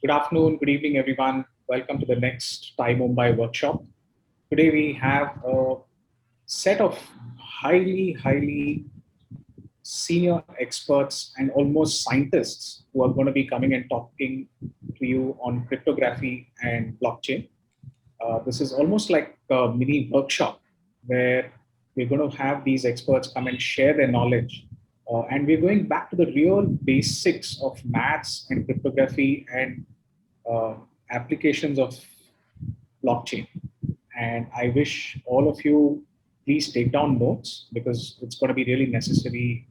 Good afternoon, good evening, everyone. Welcome to the next Thai Mumbai workshop. Today we have a set of highly senior experts and almost scientists who are going to be coming and talking to you on cryptography and blockchain. This is almost like a mini workshop where we're going to have these experts come and share their knowledge. And we're going back to the real basics of maths and cryptography and uh, applications of blockchain. And I wish all of you please take down notes because it's going to be really necessary.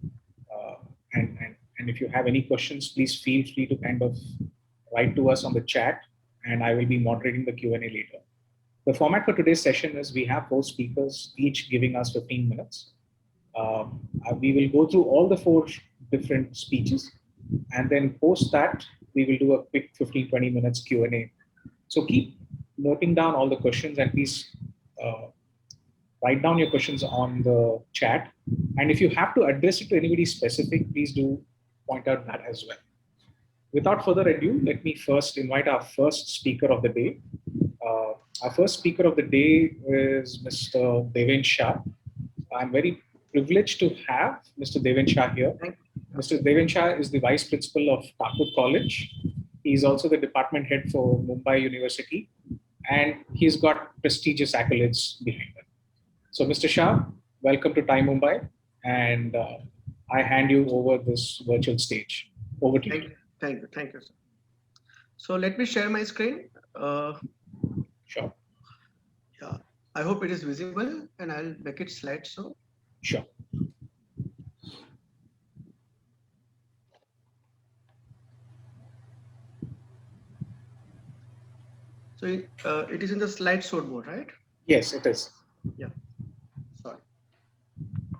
Uh, and if you have any questions, please feel free to kind of write to us on the chat, and I will be moderating the Q&A later. The format for today's session is we have four speakers, each giving us 15 minutes. We will go through all the four different speeches, and then post that, we will do a quick 15, 20 minutes Q&A. So keep noting down all the questions and please uh, write down your questions on the chat. And if you have to address it to anybody specific, please do point out that as well. Without further ado, let me first invite our first speaker of the day. Our first speaker of the day is Mr. Deven Shah. I'm very privileged to have Mr. Deven Shah here. Mr. Deven Shah is the Vice Principal of Thakur College. He's also the Department Head for Mumbai University, and he's got prestigious accolades behind him. So, Mr. Shah, welcome to Thai Mumbai, and I hand you over this virtual stage. Over to you. Thank you, sir. So let me share my screen. Sure. Yeah, I hope it is visible, and I'll make it slideshow. Sure. So it is in the slideshow mode, right? Yes, it is. Yeah. Sorry.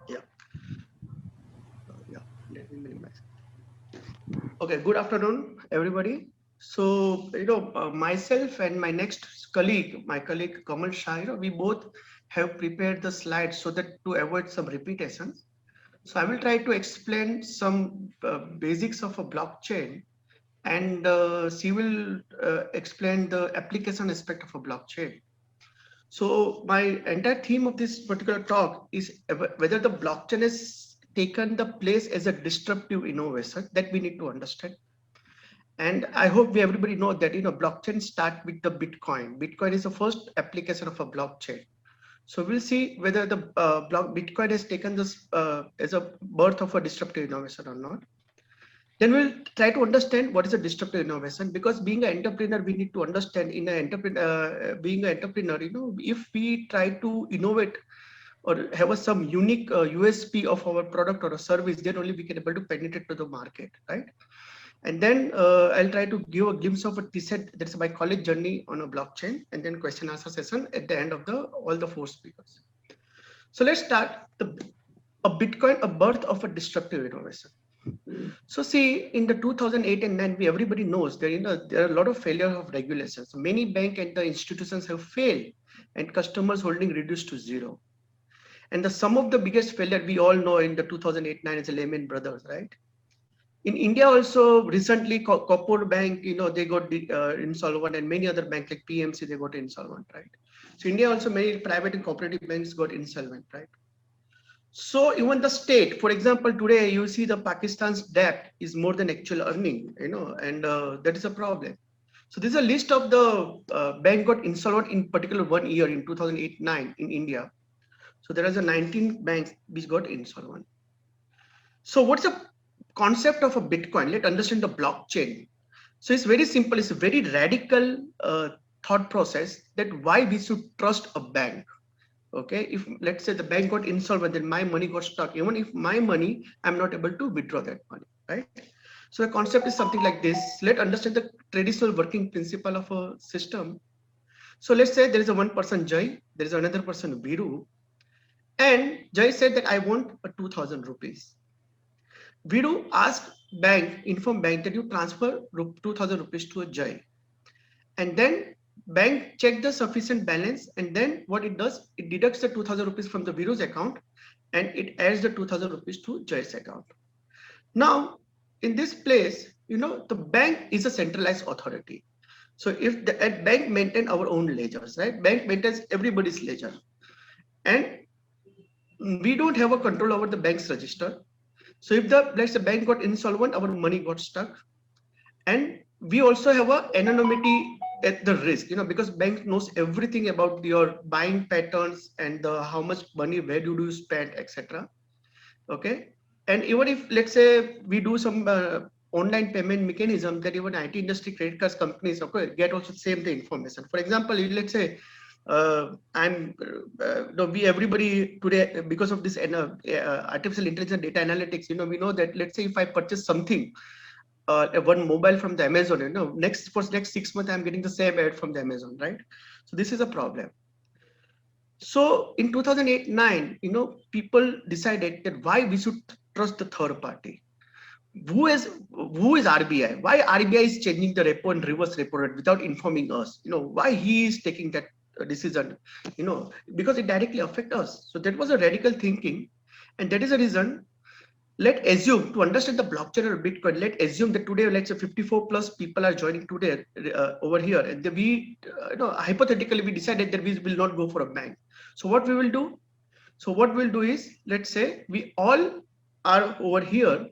Yeah. Yeah. Let me minimize. Okay. Good afternoon, everybody. So myself and my next colleague, Kamal Shah, we both have prepared the slides so that to avoid some repetitions. So I will try to explain some basics of a blockchain, and she will explain the application aspect of a blockchain. So my entire theme of this particular talk is whether the blockchain has taken the place as a disruptive innovation that we need to understand. And I hope everybody know that blockchain start with the Bitcoin. Bitcoin is the first application of a blockchain. So we'll see whether the Bitcoin has taken this as a birth of a disruptive innovation or not. Then we'll try to understand what is a disruptive innovation, because being an entrepreneur, we need to understand being an entrepreneur, if we try to innovate or have some unique USP of our product or a service, then only we can able to penetrate to the market, right? And then I'll try to give a glimpse of a TCET, that's my college journey on a blockchain, and then question answer session at the end of all the four speakers. So let's start a Bitcoin, a birth of a disruptive innovation. So see, in the 2008 and 9, everybody knows that there are a lot of failure of regulations. Many banks and the institutions have failed, and customers holding reduced to zero. And some of the biggest failure we all know in the 2008-9 is the Lehman Brothers, right? In India also recently, Kapoor Bank, they got insolvent, and many other banks like PMC, they got insolvent, right? So India also many private and cooperative banks got insolvent, right? So even the state, for example, today you see the Pakistan's debt is more than actual earning, and that is a problem. So this is a list of the bank got insolvent in particular 1 year in 2008-9 in India. So there is a 19 banks which got insolvent. So what's the concept of a Bitcoin? Let's understand the blockchain. So it's very simple. It's a very radical thought process that why we should trust a bank. Okay, if let's say the bank got insolvent, then my money got stuck. Even if my money, I'm not able to withdraw that money, right? So the concept is something like this. Let's understand the traditional working principle of a system. So let's say there is a one person Jai, there is another person Viru, and Jai said that I want a 2,000 rupees. Viru asked inform bank that you transfer 2,000 rupees to a Jai, and then bank check the sufficient balance, and then what it does, it deducts the 2,000 rupees from the Viru's account and it adds the 2,000 rupees to Jai's account. Now in this place, the bank is a centralized authority. So if the bank maintain our own ledgers, right? Bank maintains everybody's ledger, and we don't have a control over the bank's register. So if let's say bank got insolvent, our money got stuck, and we also have a anonymity at the risk, because bank knows everything about your buying patterns and how much money, where do you spend, etc. Okay, and even if let's say we do some online payment mechanism, that even IT industry, credit cards companies, okay, get also same the information. For example, let's say we everybody today, because of this artificial intelligence data analytics, we know that let's say if I purchase something, one mobile from the Amazon, next 6 months I'm getting the same ad from the Amazon, right? So this is a problem. So in 2008-9, people decided that why we should trust the third party. Who is RBI? Why RBI is changing the repo and reverse repo rate without informing us? Why he is taking that decision? Because it directly affects us. So that was a radical thinking, and that is a reason. Let's assume, to understand the blockchain or Bitcoin, let's assume that today, let's say 54 plus people are joining today over here, and we, hypothetically, we decided that we will not go for a bank. So what we will do? So what we'll do is, let's say we all are over here,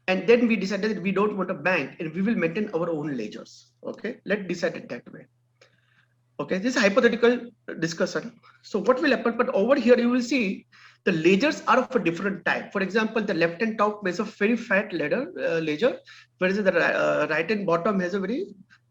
and then we decided that we don't want a bank, and we will maintain our own ledgers. Okay, let's decide it that way. Okay, this is a hypothetical discussion. So what will happen? But over here, you will see the ledgers are of a different type. For example, the left hand top has a very fat ledger, whereas the right hand bottom has a very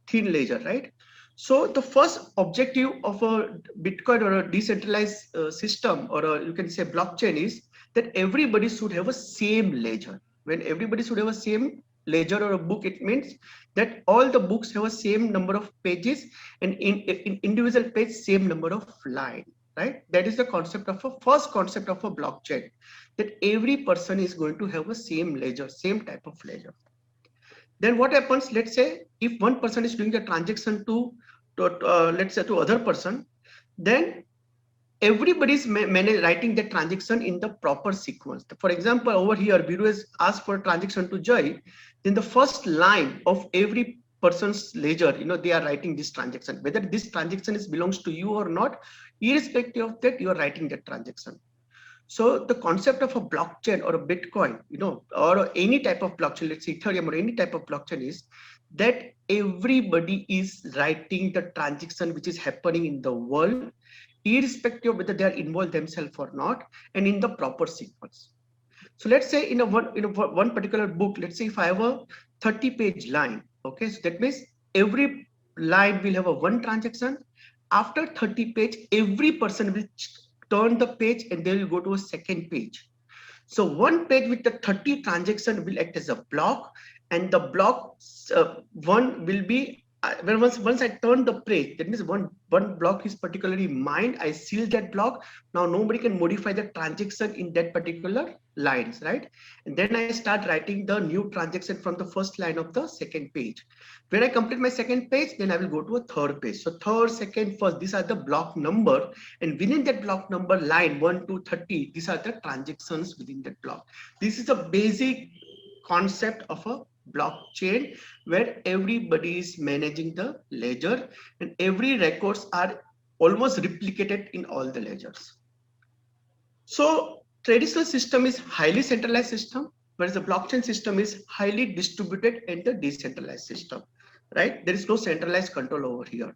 thin ledger, right? So the first objective of a Bitcoin or a decentralized system, or you can say blockchain, is that everybody should have a same ledger. When everybody should have a same ledger or a book, it means that all the books have a same number of pages, and in individual page same number of line, right? That is the concept of first concept of a blockchain, that every person is going to have a same ledger, same type of ledger. Then what happens? Let's say if one person is doing the transaction to let's say to other person, then everybody is writing the transaction in the proper sequence. For example, over here, Biru has asked for a transaction to Joy. Then the first line of every person's ledger, they are writing this transaction. Whether this transaction belongs to you or not, irrespective of that, you are writing that transaction. So the concept of a blockchain or a Bitcoin, or any type of blockchain, let's say Ethereum or any type of blockchain, is that everybody is writing the transaction which is happening in the world, irrespective of whether they are involved themselves or not, and in the proper sequence. So let's say in one particular book, let's say if I have a 30-page line, okay, so that means every line will have a one transaction. After 30 page, every person will turn the page and they will go to a second page. So one page with the 30 transaction will act as a block, and the block one will be once I turn the page, that means one block is particularly mine. I seal that block. Now nobody can modify the transaction in that particular lines, right? And then I start writing the new transaction from the first line of the second page. When I complete my second page, then I will go to a third page. So third, second, first, these are the block number, and within that block number line 1 to 30, these are the transactions within that block. This is a basic concept of a blockchain, where everybody is managing the ledger, and every records are almost replicated in all the ledgers. So traditional system is highly centralized system, whereas the blockchain system is highly distributed and the decentralized system, right? There is no centralized control over here.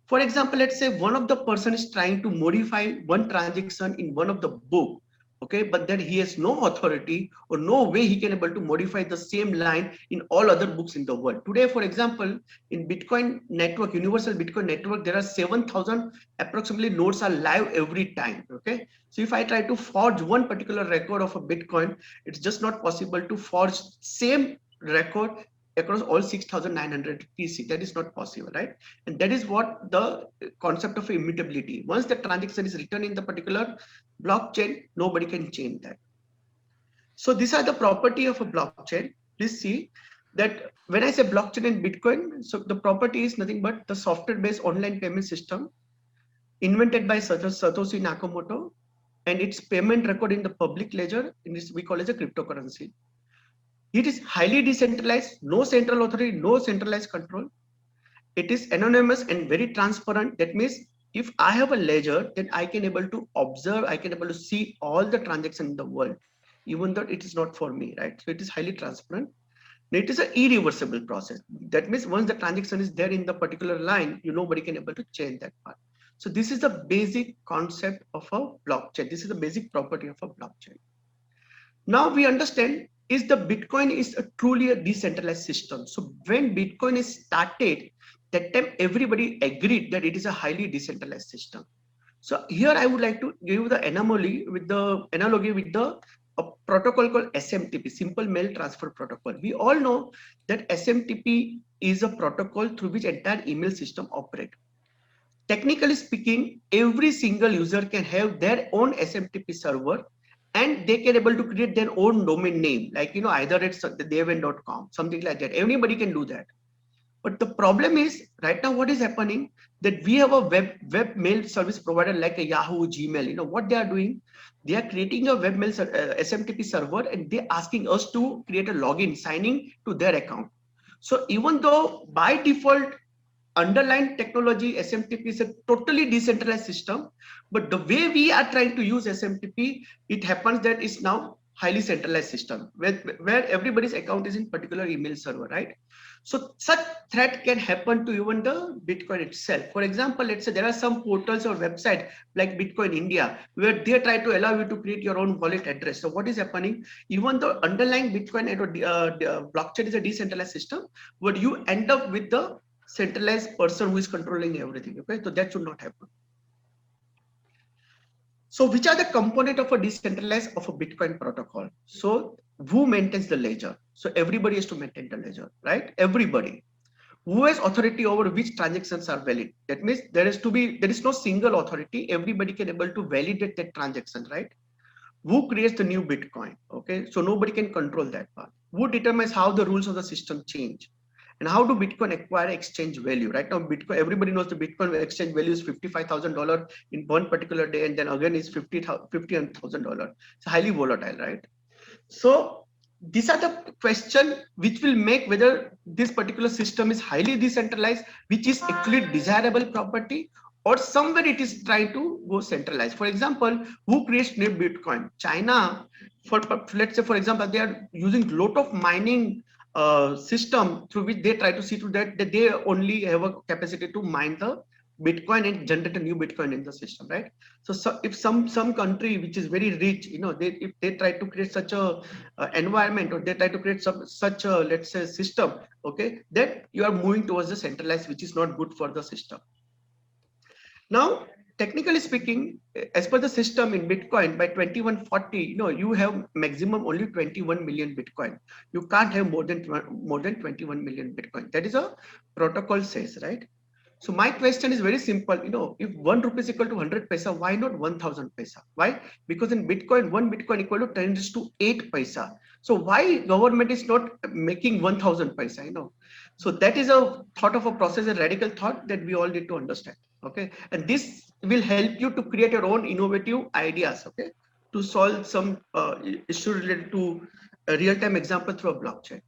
For example, let's say one of the person is trying to modify one transaction in one of the book, okay, but then he has no authority or no way he can able to modify the same line in all other books in the world. Today, for example, in Bitcoin network, universal Bitcoin network, there are 7,000 approximately nodes are live every time. Okay, so if I try to forge one particular record of a Bitcoin, it's just not possible to forge same record across all 6,900 PC. That is not possible, right? And that is what the concept of immutability. Once the transaction is written in the particular blockchain, nobody can change that. So these are the property of a blockchain. Please see that when I say blockchain and Bitcoin, so the property is nothing but the software-based online payment system invented by Satoshi Nakamoto, and its payment record in the public ledger, in this we call as a cryptocurrency. It is highly decentralized, no central authority, no centralized control. It is anonymous and very transparent. That means if I have a ledger, then I can able to observe, I can able to see all the transactions in the world, even though it is not for me, right? So it is highly transparent. It is an irreversible process. That means once the transaction is there in the particular line, nobody can able to change that part. So this is the basic concept of a blockchain. This is the basic property of a blockchain. Now we understand is the Bitcoin is truly a decentralized system. So when Bitcoin is started, that time everybody agreed that it is a highly decentralized system. So here I would like to give the analogy with the a protocol called SMTP, Simple Mail Transfer Protocol. We all know that SMTP is a protocol through which entire email system operate. Technically speaking, every single user can have their own SMTP server and they can able to create their own domain name, like either it's deven.com, something like that. Anybody can do that. But the problem is right now what is happening that we have a web mail service provider like a Yahoo, Gmail. What they are doing, they are creating a web mail SMTP server and they're asking us to create a login, signing to their account. So even though by default underlying technology SMTP is a totally decentralized system, but the way we are trying to use SMTP, it happens that it's now highly centralized system where everybody's account is in particular email server, right? So such threat can happen to even the Bitcoin itself. For example, let's say there are some portals or website like Bitcoin India where they try to allow you to create your own wallet address. So what is happening? Even though underlying Bitcoin blockchain is a decentralized system, but you end up with the centralized person who is controlling everything. Okay, so that should not happen. So which are the component of a decentralized of a Bitcoin protocol? So who maintains the ledger? So everybody has to maintain the ledger, right? Everybody. Who has authority over which transactions are valid? That means there is no single authority. Everybody can able to validate that transaction, right? Who creates the new Bitcoin? Okay, so nobody can control that part. Who determines how the rules of the system change? And how do Bitcoin acquire exchange value? Right now, Bitcoin, everybody knows the Bitcoin exchange value is $55,000 in one particular day, and then again is $50,000. It's highly volatile, right? So these are the question which will make whether this particular system is highly decentralized, which is actually desirable property, or somewhere it is trying to go centralized. For example, who creates new Bitcoin? China, for let's say, for example, they are using lot of mining system through which they try to see to that they only have a capacity to mine the Bitcoin and generate a new Bitcoin in the system, right? So if some country which is very rich, if they try to create such a environment, or they try to create such a, let's say, system, okay, that you are moving towards the centralized, which is not good for the system. Now, technically speaking, as per the system in Bitcoin, by 2140, you have maximum only 21 million Bitcoin. You can't have more than 21 million Bitcoin. That is a protocol says, right? So my question is very simple. If 1 rupee is equal to 100 paisa, why not 1000 paisa? Why? Because in Bitcoin, 1 Bitcoin equal to 10⁸ paisa. So why government is not making 1000 paisa? So that is a thought of a process, a radical thought that we all need to understand. Okay, and this will help you to create your own innovative ideas. Okay, to solve some issue related to a real-time example through a blockchain.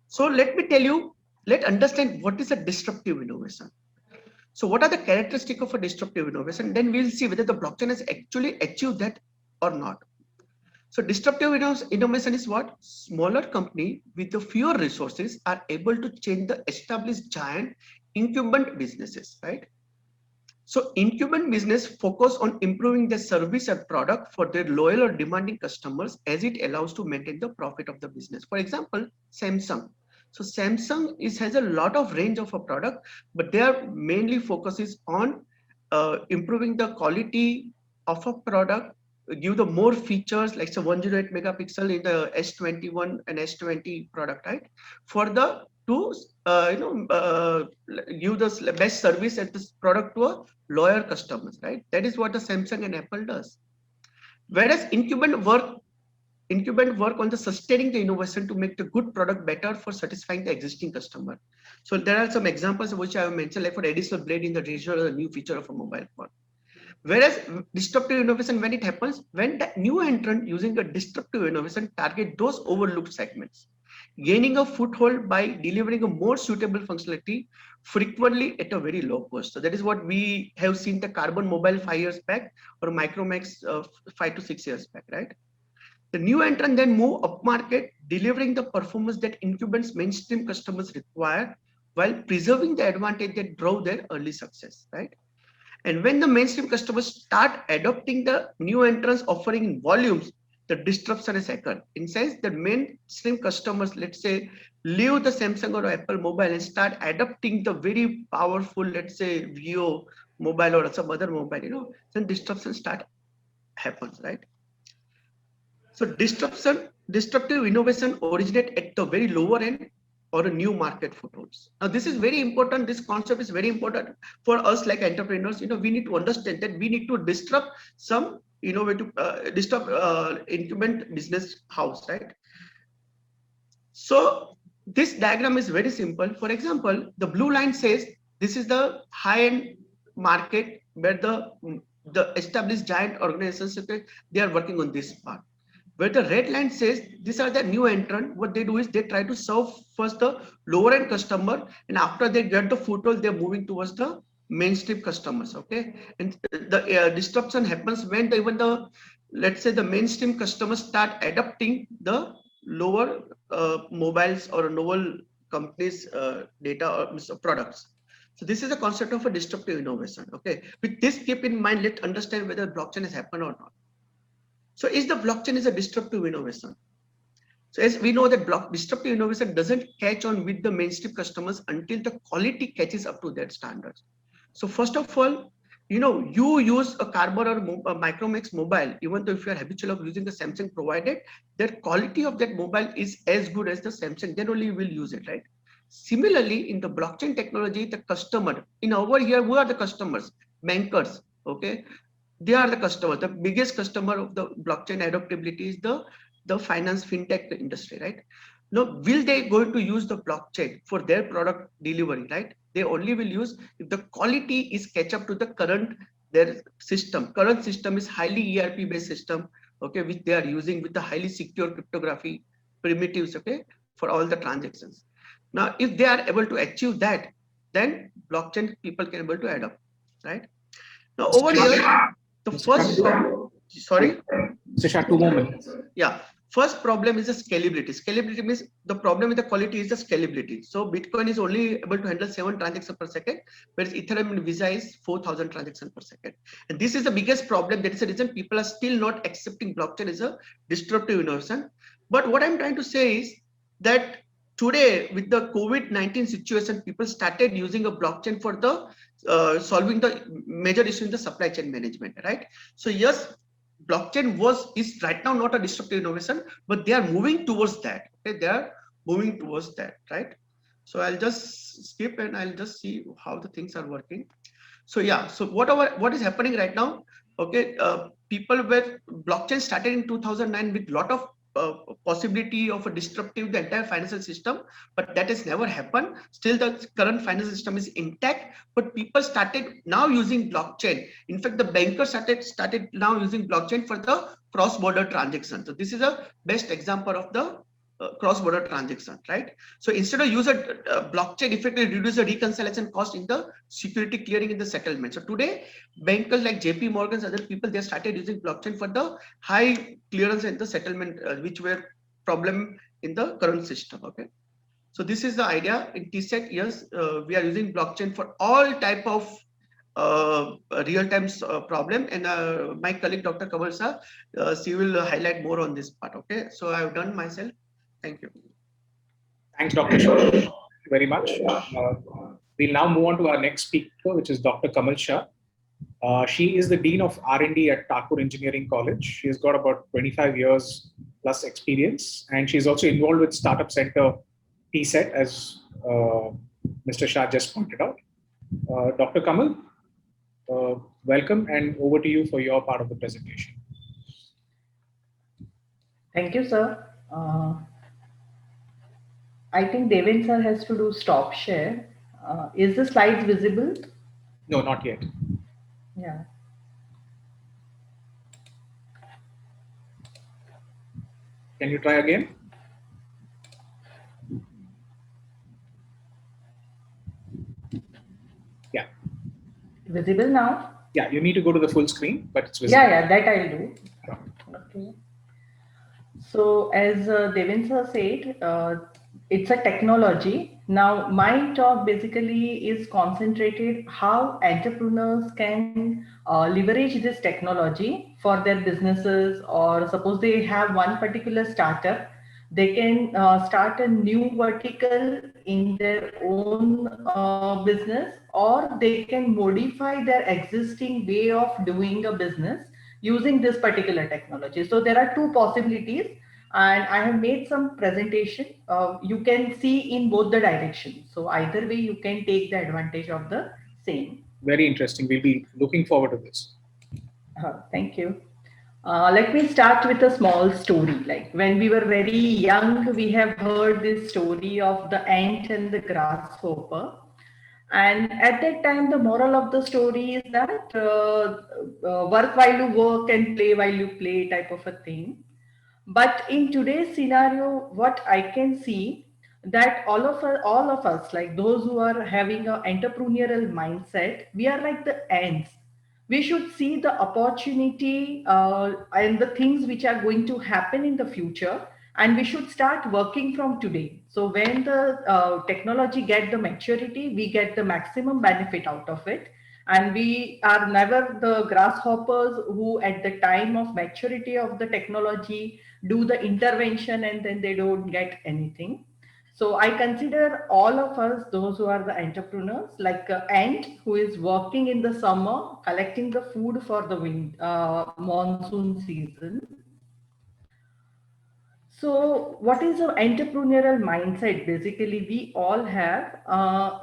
So let me tell you. Let's understand what is a disruptive innovation. So what are the characteristics of a disruptive innovation? Then we'll see whether the blockchain has actually achieved that or not. So disruptive innovation is what? Smaller company with the fewer resources are able to change the established giant incumbent businesses, right? So incumbent business focus on improving their service or product for their loyal or demanding customers as it allows to maintain the profit of the business. For example, Samsung. So Samsung has a lot of range of a product, but their mainly focuses on improving the quality of a product, give the more features like the 108 megapixel in the S21 and S20 product, right? For the to give the best service at this product to a loyal customers, right? That is what the Samsung and Apple does. Whereas incumbent work on the sustaining the innovation to make the good product better for satisfying the existing customer. So there are some examples which I have mentioned, like for additional blade in the razor, a new feature of a mobile phone. Whereas disruptive innovation, when it happens, when the new entrant using a disruptive innovation target those overlooked segments, gaining a foothold by delivering a more suitable functionality frequently at a very low cost. So that is what we have seen the Carbon Mobile 5 years back, or Micromax 5 to 6 years back, right? The new entrant then move upmarket, delivering the performance that incumbents mainstream customers require while preserving the advantage that drove their early success, right? And when the mainstream customers start adopting the new entrants offering in volumes, the disruption is occurred. In sense, the mainstream customers, let's say, leave the Samsung or Apple mobile and start adopting the very powerful, let's say, Vio mobile or some other mobile, then disruption start happens, right? So disruptive innovation originate at the very lower end or a new market footholds. Now this is very important. This concept is very important for us like entrepreneurs. We need to understand that we need to disrupt some innovative, incumbent business house, right? So this diagram is very simple. For example, the blue line says this is the high-end market where the established giant organizations, they are working on this part. Where the red line says these are the new entrant, what they do is they try to serve first the lower end customer, and after they get the foothold, they're moving towards the mainstream customers. Okay, and the disruption happens when even the, let's say, the mainstream customers start adopting the lower mobiles or novel companies data or products. So this is a concept of a disruptive innovation. Okay, with this keep in mind, let's understand whether blockchain has happened or not. So is the blockchain is a disruptive innovation? So as we know that disruptive innovation doesn't catch on with the mainstream customers until the quality catches up to their standards. So first of all, you use a Carbon or a Micromax mobile, even though if you are habitual of using the Samsung provided, the quality of that mobile is as good as the Samsung, then only you will use it, right? Similarly, in the blockchain technology, the customer, in over here, who are the customers? Bankers, okay? They are the customer. The biggest customer of the blockchain adaptability is the finance fintech industry, right? Now, will they going to use the blockchain for their product delivery, right? They only will use if the quality is catch up to the their system. Current system is highly ERP based system, okay, which they are using with the highly secure cryptography primitives, okay, for all the transactions. Now, if they are able to achieve that, then blockchain people can able to adopt, right? Now, over here, the first, sorry, Mr. 2 more minutes. Yeah, first problem is the scalability. Scalability means the problem with the quality is the scalability. So Bitcoin is only able to handle 7 transactions per second, whereas Ethereum and Visa is 4,000 transactions per second. And this is the biggest problem. That is the reason people are still not accepting blockchain as a disruptive innovation. But what I'm trying to say is that today with the COVID-19 situation, people started using a blockchain for the solving the major issue in the supply chain management, right? So yes, blockchain is right now not a disruptive innovation, but they are moving towards that. Okay, they are moving towards that, right? So I'll just skip and I'll just see how the things are working. So yeah, so what is happening right now? Okay, people were blockchain started in 2009 with lot of possibility of a disruptive the entire financial system, but that has never happened. Still the current financial system is intact, but people started now using blockchain. In fact, the bankers started now using blockchain for the cross-border transaction. So this is a best example of the cross-border transaction, right? So instead of use a blockchain, effectively reduce the reconciliation cost in the security clearing in the settlement. So today, bankers like JP Morgan, other people, they started using blockchain for the high clearance and the settlement, which were problem in the current system. Okay. So this is the idea in TSET. Yes, we are using blockchain for all type of real-time problem, and my colleague Dr. Kamal sir, she will highlight more on this part. Okay. So I have done myself. Thank you. Thanks, Dr. Shah, very much. We'll now move on to our next speaker, which is Dr. Kamal Shah. She is the Dean of R&D at Thakur Engineering College. She has got about 25 years plus experience, and she's also involved with Startup Center TSET, as Mr. Shah just pointed out. Dr. Kamal, welcome, and over to you for your part of the presentation. Thank you, sir. I think Devin sir has to do stop share. Is the slides visible? No, not yet. Yeah. Can you try again? Yeah. Visible now? Yeah, you need to go to the full screen, but it's visible. Yeah, that I'll do. Okay. So as Devin sir said, it's a technology. Now my talk basically is concentrated how entrepreneurs can leverage this technology for their businesses, or suppose they have one particular startup, they can start a new vertical in their own business, or they can modify their existing way of doing a business using this particular technology. So there are two possibilities, and I have made some presentation. You can see in both the directions. So either way, you can take the advantage of the same. Very interesting. We'll be looking forward to this. Thank you. Let me start with a small story. Like when we were very young, we have heard this story of the ant and the grasshopper. And at that time, the moral of the story is that work while you work and play while you play type of a thing. But in today's scenario, what I can see that all of us, like those who are having an entrepreneurial mindset, we are like the ants. We should see the opportunity and the things which are going to happen in the future, and we should start working from today. So when the technology get the maturity, we get the maximum benefit out of it, and we are never the grasshoppers who at the time of maturity of the technology do the intervention and then they don't get anything. So I consider all of us, those who are the entrepreneurs, like an ant who is working in the summer, collecting the food for the monsoon season. So what is an entrepreneurial mindset? Basically, we all have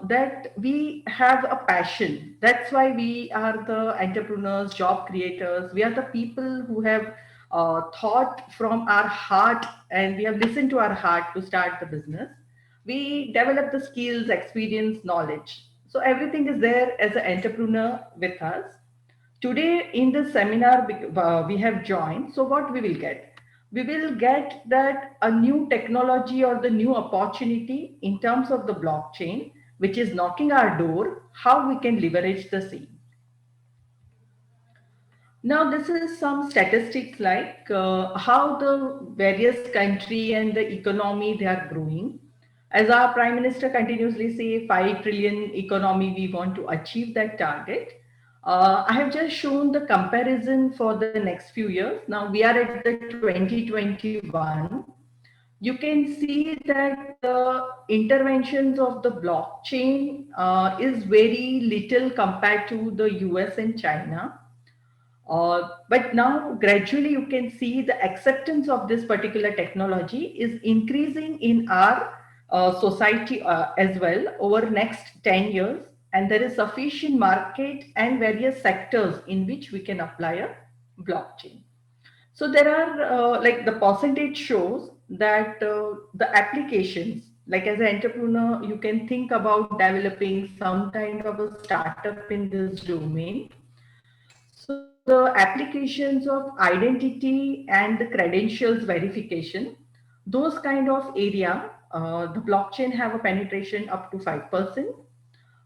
that we have a passion. That's why we are the entrepreneurs, job creators. We are the people who have thought from our heart, and we have listened to our heart to start the business. We develop the skills, experience, knowledge. So everything is there as an entrepreneur with us. Today in the seminar we have joined, so what we will get? We will get that a new technology or the new opportunity in terms of the blockchain, which is knocking our door, how we can leverage the same. Now, this is some statistics like how the various country and the economy they are growing. As our Prime Minister continuously say, 5 trillion economy, we want to achieve that target. I have just shown the comparison for the next few years. Now we are at the 2021. You can see that the interventions of the blockchain is very little compared to the US and China. But now gradually you can see the acceptance of this particular technology is increasing in our society as well over next 10 years, and there is sufficient market and various sectors in which we can apply a blockchain. So there are like the percentage shows that the applications, like as an entrepreneur, you can think about developing some kind of a startup in this domain. So the applications of identity and the credentials verification, those kind of area, the blockchain have a penetration up to 5%.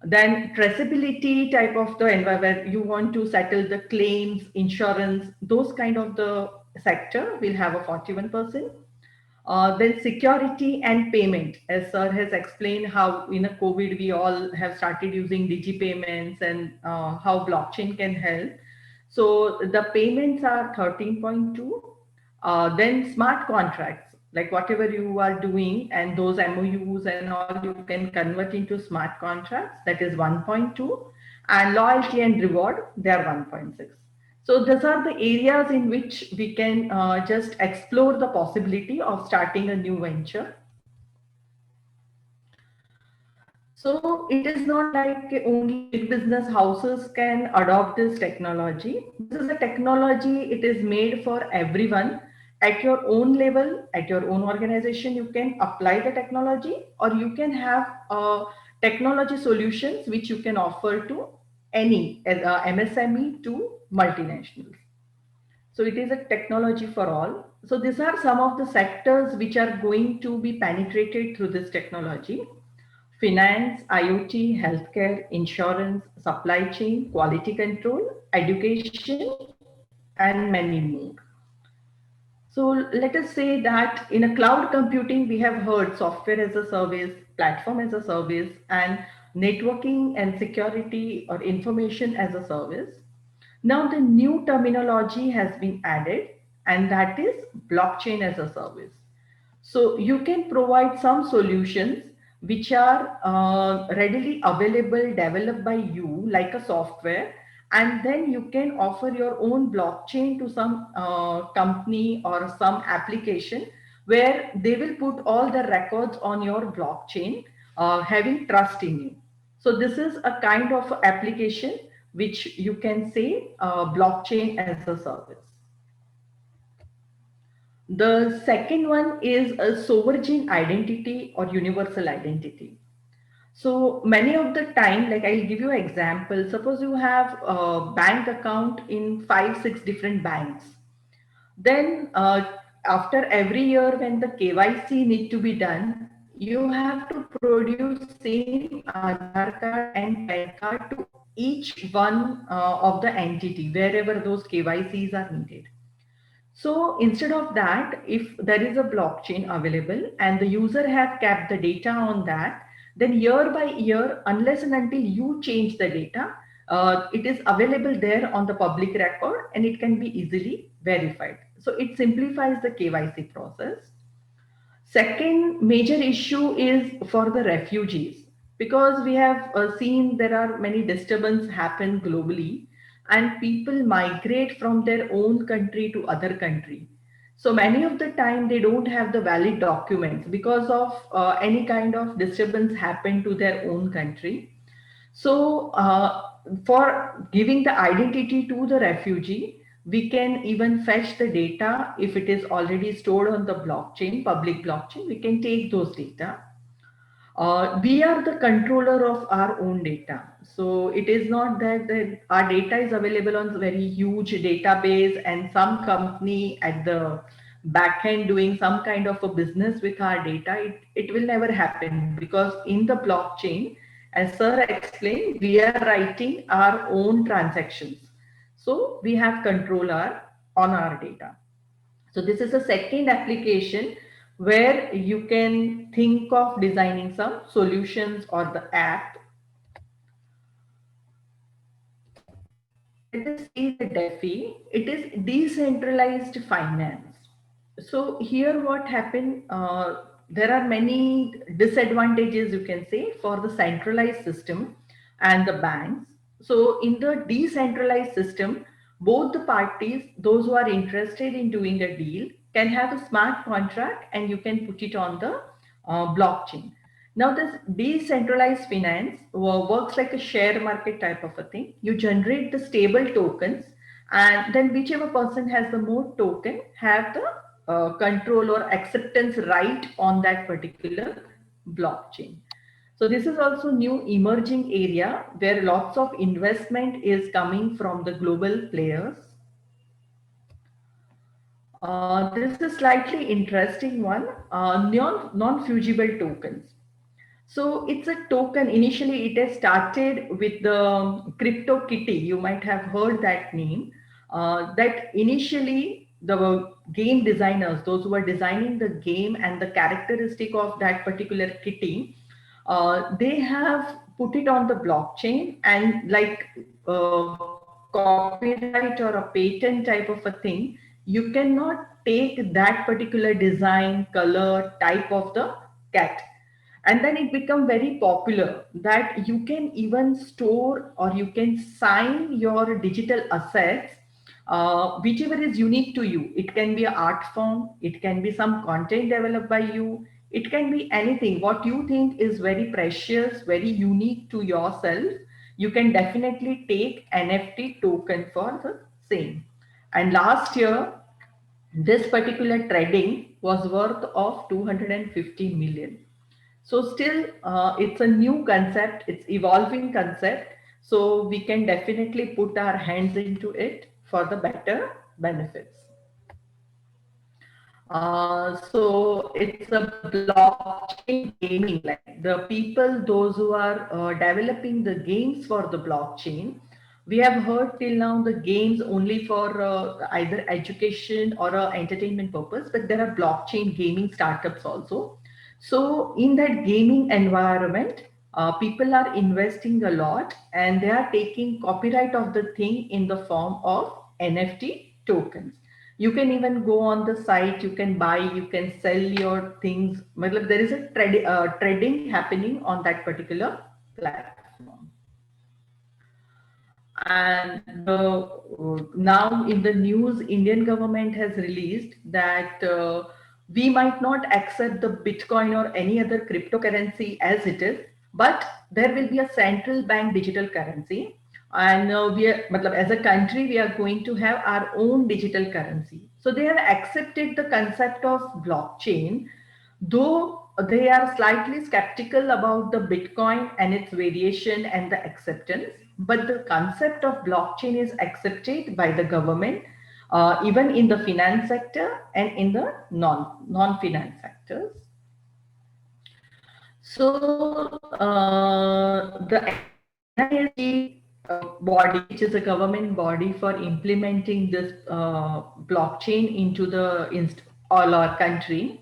Then traceability type of the environment, you want to settle the claims, insurance, those kind of the sector will have a 41%. Then security and payment, as sir has explained how in a COVID we all have started using digi payments and how blockchain can help. So the payments are 13.2. Then smart contracts, like whatever you are doing and those MOUs and all, you can convert into smart contracts, that is 1.2. And loyalty and reward, they are 1.6. So these are the areas in which we can just explore the possibility of starting a new venture. So it is not like only big business houses can adopt this technology. This is a technology, it is made for everyone. At your own level, at your own organization, you can apply the technology, or you can have technology solutions which you can offer to any MSME to multinationals. So it is a technology for all. So these are some of the sectors which are going to be penetrated through this technology: finance, IoT, healthcare, insurance, supply chain, quality control, education, and many more. So let us say that in a cloud computing, we have heard software as a service, platform as a service, and networking and security or information as a service. Now the new terminology has been added, and that is blockchain as a service. So you can provide some solutions which are readily available, developed by you, like a software, and then you can offer your own blockchain to some company or some application where they will put all the records on your blockchain, having trust in you. So this is a kind of application which you can say blockchain as a service. The second one is a sovereign identity or universal identity. So many of the time, like I'll give you an example. Suppose you have a bank account in 5, 6 different banks. Then after every year when the KYC need to be done, you have to produce same Aadhaar card and PAN card to each one of the entity wherever those KYCs are needed. So instead of that, if there is a blockchain available and the user have kept the data on that, then year by year, unless and until you change the data, it is available there on the public record and it can be easily verified. So it simplifies the KYC process. Second major issue is for the refugees, because we have seen there are many disturbances happen globally and people migrate from their own country to other country. So many of the time they don't have the valid documents because of any kind of disturbance happen to their own country. So for giving the identity to the refugee, we can even fetch the data. If it is already stored on the blockchain, public blockchain, we can take those data. We are the controller of our own data. So it is not that our data is available on a very huge database and some company at the back end doing some kind of a business with our data. It will never happen, because in the blockchain, as sir explained, we are writing our own transactions. So we have control on our data. So this is a second application where you can think of designing some solutions or the app. Let us see the DeFi. It is decentralized finance. So here what happened, there are many disadvantages, you can say, for the centralized system and the banks. So in the decentralized system, both the parties, those who are interested in doing a deal, can have a smart contract and you can put it on the blockchain. Now this decentralized finance works like a share market type of a thing. You generate the stable tokens, and then whichever person has the more token have the control or acceptance right on that particular blockchain. So this is also new emerging area where lots of investment is coming from the global players. This is slightly interesting one, non-fungible tokens. So it's a token. Initially, it has started with the CryptoKitty. You might have heard that name. That initially the game designers, those who are designing the game and the characteristic of that particular kitty, they have put it on the blockchain, and like copyright or a patent type of a thing, you cannot take that particular design, color, type of the cat. And then it become very popular that you can even store or you can sign your digital assets, whichever is unique to you. It can be an art form, it can be some content developed by you, it can be anything. What you think is very precious, very unique to yourself, you can definitely take NFT token for the same. And last year, this particular trading was worth of 250 million. So still, it's a new concept, it's evolving concept. So we can definitely put our hands into it for the better benefits. So it's a blockchain gaming, like the people, those who are developing the games for the blockchain. We have heard till now the games only for either education or entertainment purpose, but there are blockchain gaming startups also. So in that gaming environment, people are investing a lot and they are taking copyright of the thing in the form of NFT tokens. You can even go on the site, you can buy, you can sell your things. There is a trading happening on that particular platform. And now in the news, Indian government has released that we might not accept the Bitcoin or any other cryptocurrency as it is, but there will be a central bank digital currency. And as a country, we are going to have our own digital currency. So they have accepted the concept of blockchain, though they are slightly skeptical about the Bitcoin and its variation and the acceptance. But the concept of blockchain is accepted by the government, even in the finance sector and in the non-finance sectors. So the NIST body, which is a government body for implementing this blockchain into all our country.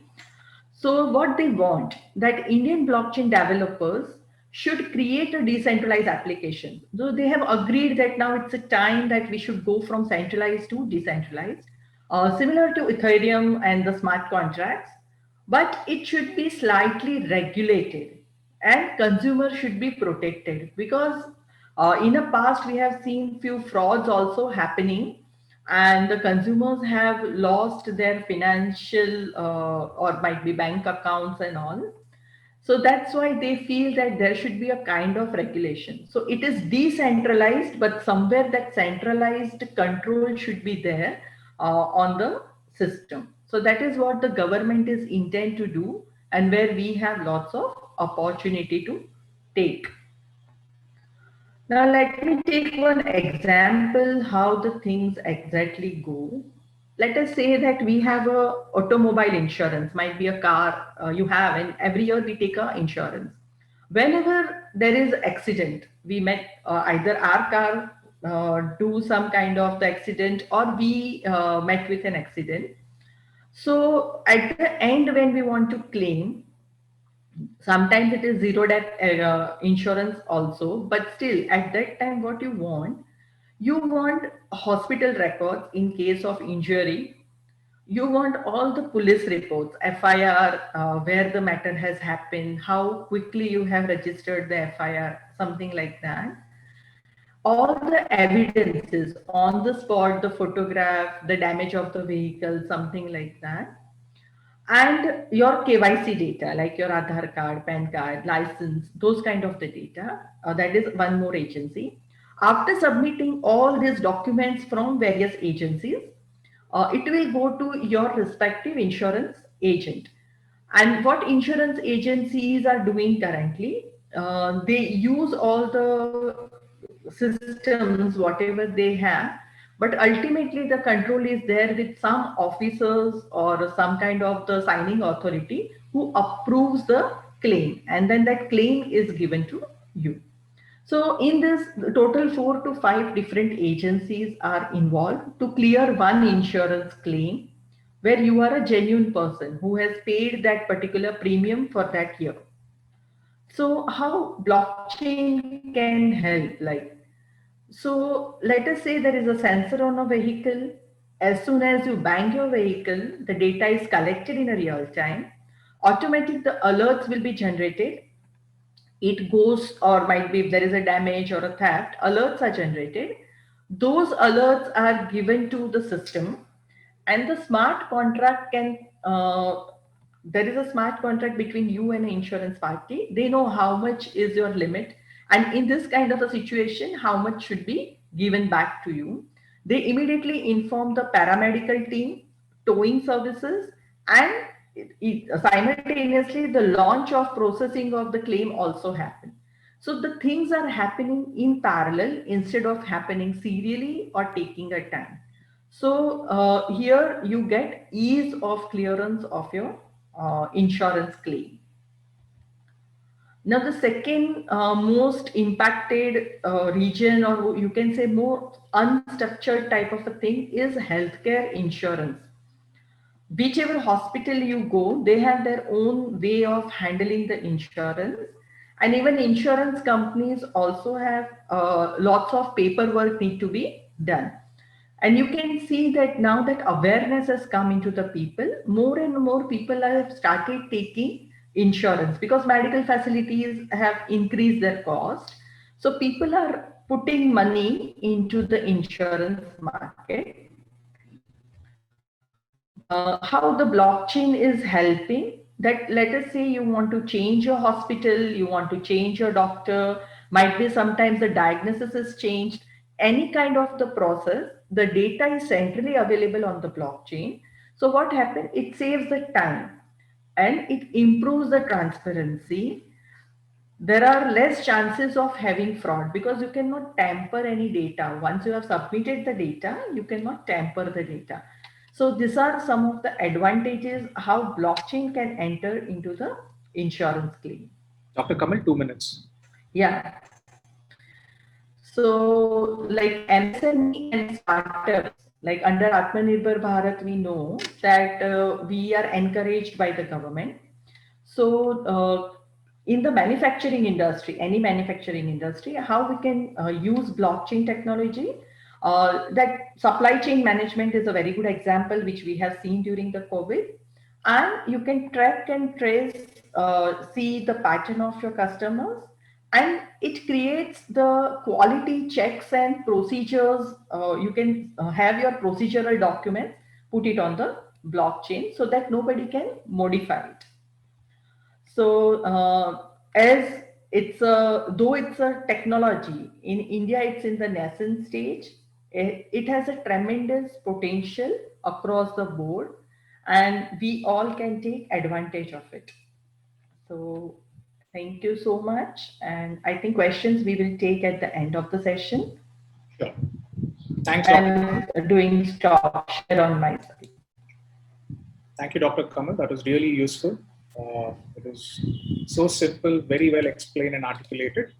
So what they want, that Indian blockchain developers should create a decentralized application. So they have agreed that now it's a time that we should go from centralized to decentralized, similar to Ethereum and the smart contracts, but it should be slightly regulated and consumers should be protected, because in the past we have seen few frauds also happening and the consumers have lost their financial or might be bank accounts and all. So that's why they feel that there should be a kind of regulation. So it is decentralized, but somewhere that centralized control should be there on the system. So that is what the government is intent to do, and where we have lots of opportunity to take. Now let me take one example how the things exactly go. Let us say that we have a automobile insurance, might be a car you have, and every year we take a insurance. Whenever there is accident, we met either our car do some kind of the accident or we met with an accident. So at the end, when we want to claim, sometimes it is zero death insurance also, but still at that time what you want hospital records in case of injury. You want all the police reports, FIR, where the matter has happened, how quickly you have registered the FIR, something like that. All the evidences on the spot, the photograph, the damage of the vehicle, something like that. And your KYC data, like your Aadhaar card, PAN card, license, those kind of the data. That is one more agency. After submitting all these documents from various agencies, it will go to your respective insurance agent. And what insurance agencies are doing currently, they use all the systems, whatever they have, but ultimately the control is there with some officers or some kind of the signing authority who approves the claim, and then that claim is given to you. So in this, total 4 to 5 different agencies are involved to clear one insurance claim where you are a genuine person who has paid that particular premium for that year. So how blockchain can help, like, so let us say there is a sensor on a vehicle. As soon as you bang your vehicle, the data is collected in a real time. Automatically the alerts will be generated. It goes, or might be if there is a damage or a theft, alerts are generated. Those alerts are given to the system, and the smart contract can, there is a smart contract between you and an insurance party. They know how much is your limit, and in this kind of a situation, how much should be given back to you. They immediately inform the paramedical team, towing services, and simultaneously the launch of processing of the claim also happen. So the things are happening in parallel instead of happening serially or taking a time. So here you get ease of clearance of your insurance claim. Now, the second most impacted region, or you can say more unstructured type of a thing, is healthcare insurance. Whichever hospital you go, they have their own way of handling the insurance. And even insurance companies also have lots of paperwork need to be done. And you can see that now that awareness has come into the people, more and more people have started taking insurance because medical facilities have increased their cost. So people are putting money into the insurance market. How the blockchain is helping, that let us say you want to change your hospital, you want to change your doctor, might be sometimes the diagnosis is changed, any kind of the process, the data is centrally available on the blockchain. So what happens, it saves the time and it improves the transparency. There are less chances of having fraud because you cannot tamper any data. Once you have submitted the data, you cannot tamper the data. So these are some of the advantages how blockchain can enter into the insurance claim. Dr. Kamal, 2 minutes. Yeah. So like MSME and startups, like under Atmanirbhar Bharat, we know that we are encouraged by the government. So in the manufacturing industry, any manufacturing industry, how we can use blockchain technology. That supply chain management is a very good example, which we have seen during the COVID. And you can track and trace, see the pattern of your customers, and it creates the quality checks and procedures. You can have your procedural documents, put it on the blockchain so that nobody can modify it. So as it's a, though it's a technology, in India it's in the nascent stage, it has a tremendous potential across the board and we all can take advantage of it. So thank you so much. And I think questions we will take at the end of the session. Sure. Thanks, Dr. And doing stop share on my side. Thank you, Dr. Kamal. That was really useful. It was so simple, very well explained and articulated.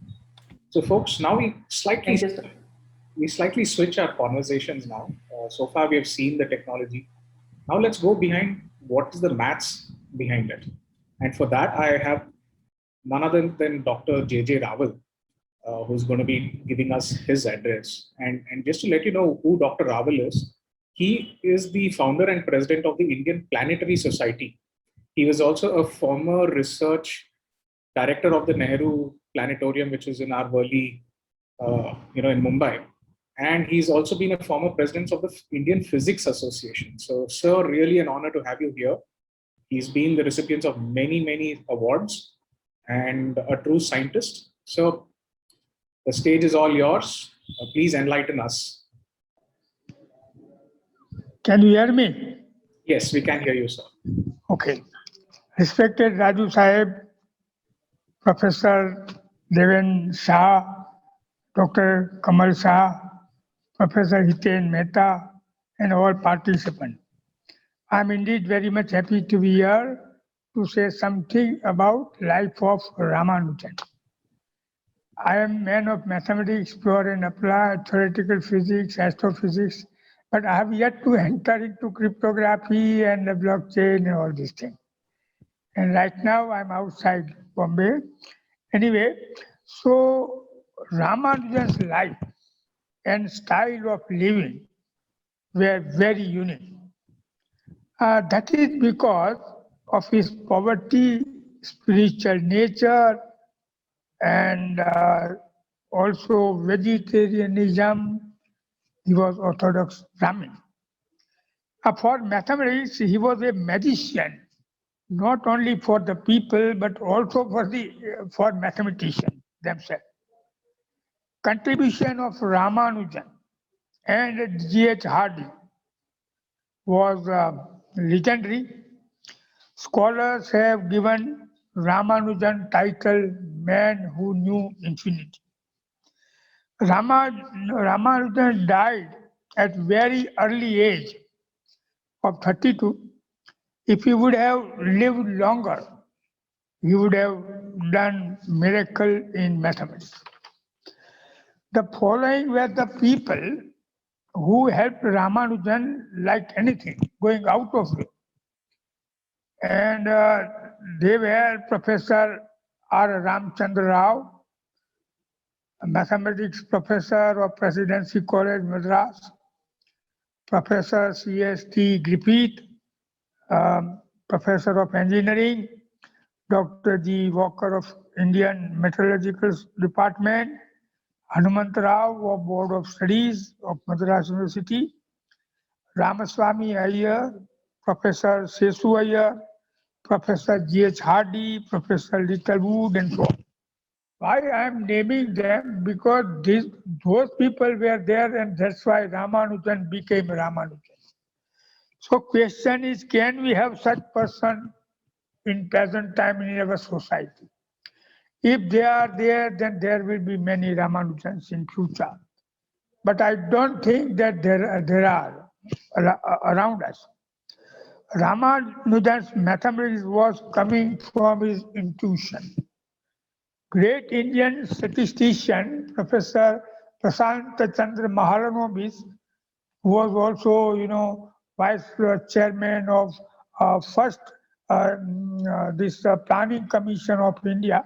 So, folks, now we slightly switch our conversations now. So far, we have seen the technology. Now let's go behind what is the maths behind it. And for that, I have none other than Dr. J.J. Raval, who's going to be giving us his address. And just to let you know who Dr. Raval is, he is the founder and president of the Indian Planetary Society. He was also a former research director of the Nehru Planetarium, which is in our Worli, in Mumbai. And he's also been a former president of the Indian Physics Association. So, sir, really an honor to have you here. He's been the recipient of many, many awards and a true scientist. So, the stage is all yours. Please enlighten us. Can you hear me? Yes, we can hear you, sir. Okay. Respected Raju Sahib, Professor Deven Shah, Dr. Kamal Shah, Professor Hiten Mehta, and all participants. I'm indeed very much happy to be here to say something about life of Ramanujan. I am man of mathematics, pure and applied, theoretical physics, astrophysics, but I have yet to enter into cryptography and the blockchain and all these things. And right now I'm outside Bombay. Anyway, so Ramanujan's life and style of living were very unique. That is because of his poverty, spiritual nature, and also vegetarianism. He was Orthodox Brahmin. For mathematics, he was a magician, not only for the people, but also for mathematicians themselves. Contribution of Ramanujan and G.H. Hardy was legendary. Scholars have given Ramanujan title Man Who Knew Infinity. Ramanujan died at very early age of 32, if he would have lived longer, he would have done miracle in mathematics. The following were the people who helped Ramanujan like anything, going out of it. And they were Professor R. Ramchandra Rao, a mathematics professor of Presidency College, Madras, Professor C.S.T. Griffith, Professor of Engineering, Dr. G. Walker of Indian Meteorological Department, Hanumant Rao of Board of Studies of Madras University, Ramaswamy Iyer, Professor Sesu Iyer, Professor G.H. Hardy, Professor Littlewood, and so on. Why I am naming them? Because those people were there, and that's why Ramanujan became Ramanujan. So question is, can we have such person in present time in our society? If they are there, then there will be many Ramanujans in future. But I don't think that there are around us. Ramanujan's mathematics was coming from his intuition. Great Indian statistician, Professor Prasanta Chandra Mahalanobis, who was also, vice chairman of first this planning commission of India,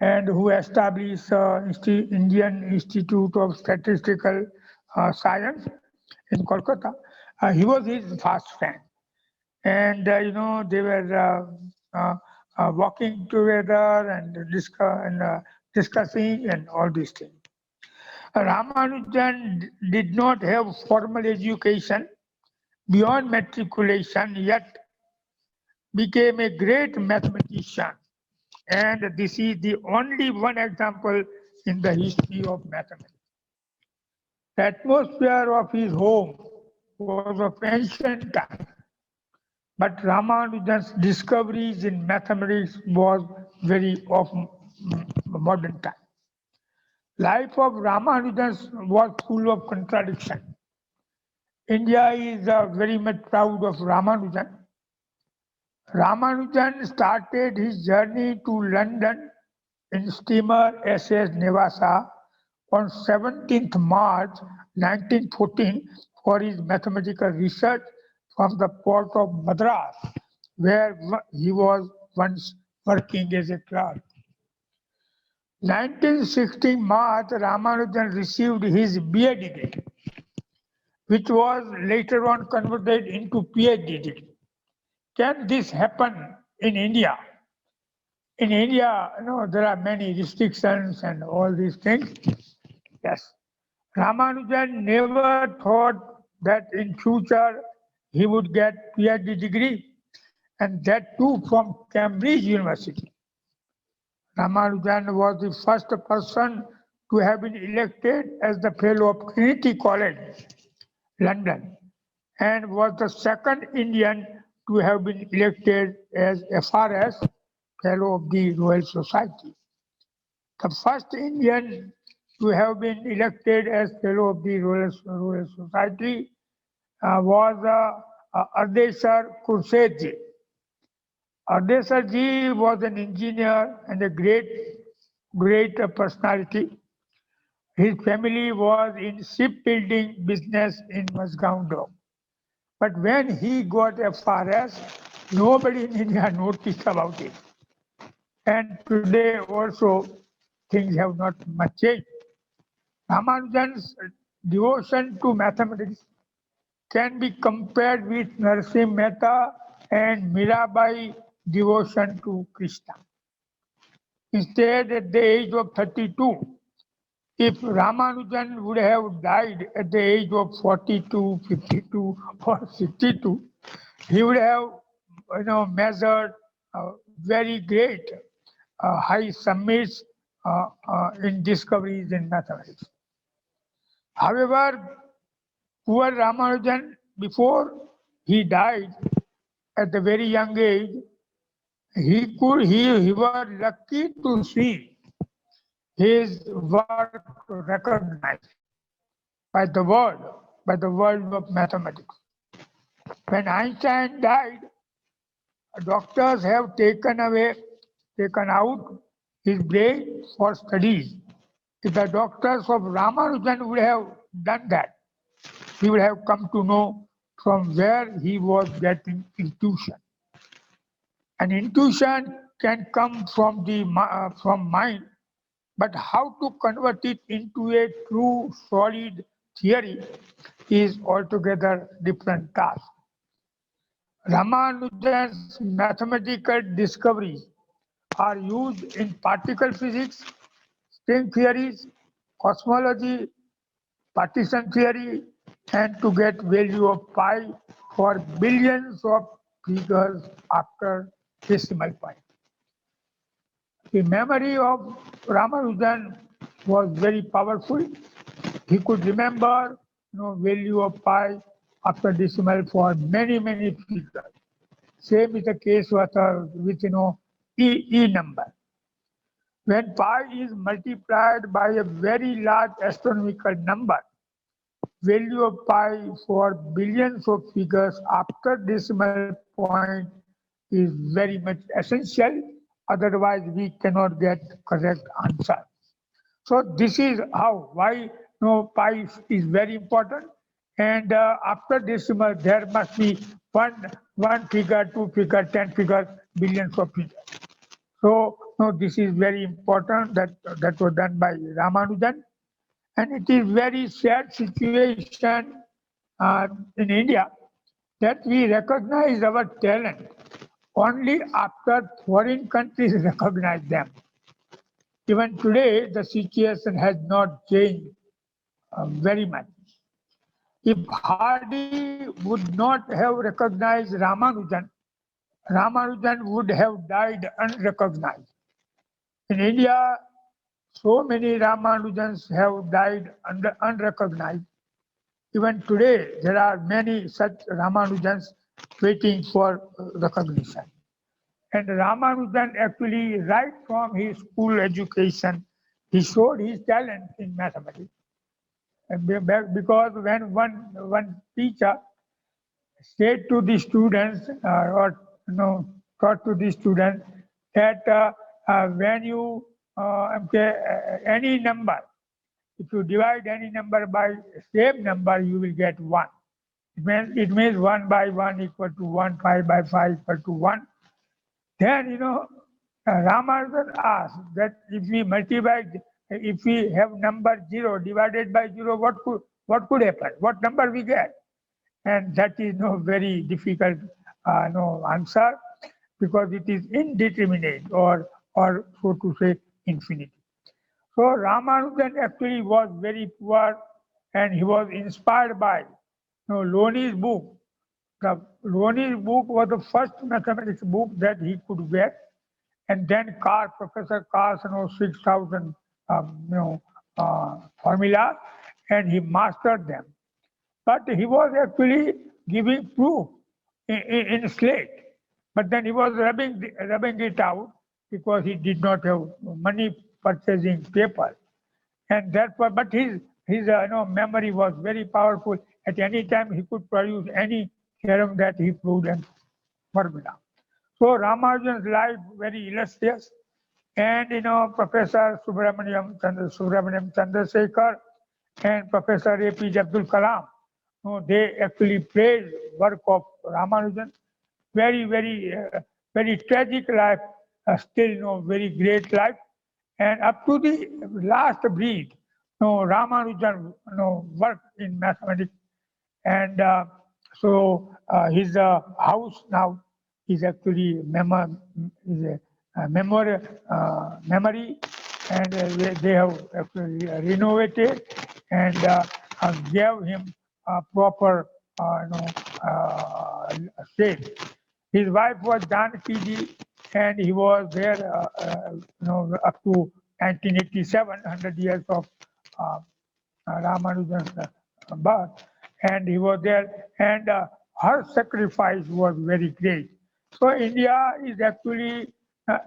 and who established Indian Institute of Statistical Science in Kolkata. He was his fast friend, and they were walking together and discussing and all these things. Ramanujan did not have formal education beyond matriculation, yet became a great mathematician. And this is the only one example in the history of mathematics. The atmosphere of his home was of ancient time, but Ramanujan's discoveries in mathematics was very of modern time. Life of Ramanujan was full of contradiction. India is very much proud of Ramanujan. Ramanujan started his journey to London in steamer SS Nevasa on 17th March 1914 for his mathematical research from the port of Madras, where he was once working as a clerk. 1916 March, Ramanujan received his BA degree, which was later on converted into PhD degree. Can this happen in India? In India, there are many restrictions and all these things. Yes. Ramanujan never thought that in future he would get PhD degree, and that too from Cambridge University. Ramanujan was the first person to have been elected as the Fellow of Trinity College, London, and was the second Indian to have been elected as FRS, Fellow of the Royal Society. The first Indian to have been elected as Fellow of the Royal Society was Ardeshar Khurshedji. Ardesharji was an engineer and a great personality. His family was in shipbuilding business in Mazgaon. But when he got FRS, nobody in India noticed about it. And today also, things have not much changed. Ramanujan's devotion to mathematics can be compared with Narasimha Mehta and Mirabai devotion to Krishna. Instead, at the age of 32, if Ramanujan would have died at the age of 42, 52, or 62, he would have measured very great high summits in discoveries in mathematics. However, poor Ramanujan, before he died at a very young age, he was lucky to see his work recognized by the world. by the world of mathematics. When Einstein died, doctors have taken out his brain for studies. If the doctors of Ramanujan would have done that, he would have come to know from where he was getting intuition. And intuition can come from from mind, but how to convert it into a true solid theory is altogether different task. Ramanujan's mathematical discoveries are used in particle physics, string theories, cosmology, partition theory, and to get value of pi for billions of figures after decimal point. The memory of Ramanujan was very powerful. He could remember value of pi after decimal for many, many figures. Same is the case with E number. When pi is multiplied by a very large astronomical number, value of pi for billions of figures after decimal point is very much essential. Otherwise, we cannot get correct answer. So this is why pi is very important. And after decimal, there must be one figure, two figure, 10 figure, billions of figures. So this is very important that was done by Ramanujan. And it is very sad situation in India that we recognize our talent only after foreign countries recognize them. Even today, the situation has not changed very much. If Hardy would not have recognized Ramanujan, Ramanujan would have died unrecognized. In India, so many Ramanujans have died unrecognized. Even today, there are many such Ramanujans waiting for recognition. And Ramanujan actually, right from his school education, he showed his talent in mathematics. And because when one teacher said to the students taught to the students that when you any number, if you divide any number by same number, you will get 1. It means 1 by 1 equal to 1, 5 by 5 equal to 1. Then Ramanujan asked that if we have number 0 divided by 0, what could happen? What number we get? And that is very difficult answer, because it is indeterminate or so to say infinity. So Ramanujan actually was very poor, and he was inspired by Loney's book. The Loney's book was the first mathematics book that he could get, and then Professor Carr's 6,000 formula, and he mastered them. But he was actually giving proof in slate. But then he was rubbing it out because he did not have money purchasing paper. And therefore, but his memory was very powerful. At any time, he could produce any theorem that he proved and formula. So Ramanujan's life very illustrious. And Professor Subramaniam Chandrasekhar and Professor APJ Abdul Kalam, they actually praised work of Ramanujan. Very, very, very tragic life, still very great life. And up to the last breath, Ramanujan worked in mathematics. And so his house now is actually memory, and they have actually renovated and gave him a proper shape. His wife was Janaki Ji, and he was there up to 1987, 100 years of Ramanujan's birth, and he was there, and her sacrifice was very great. So India is actually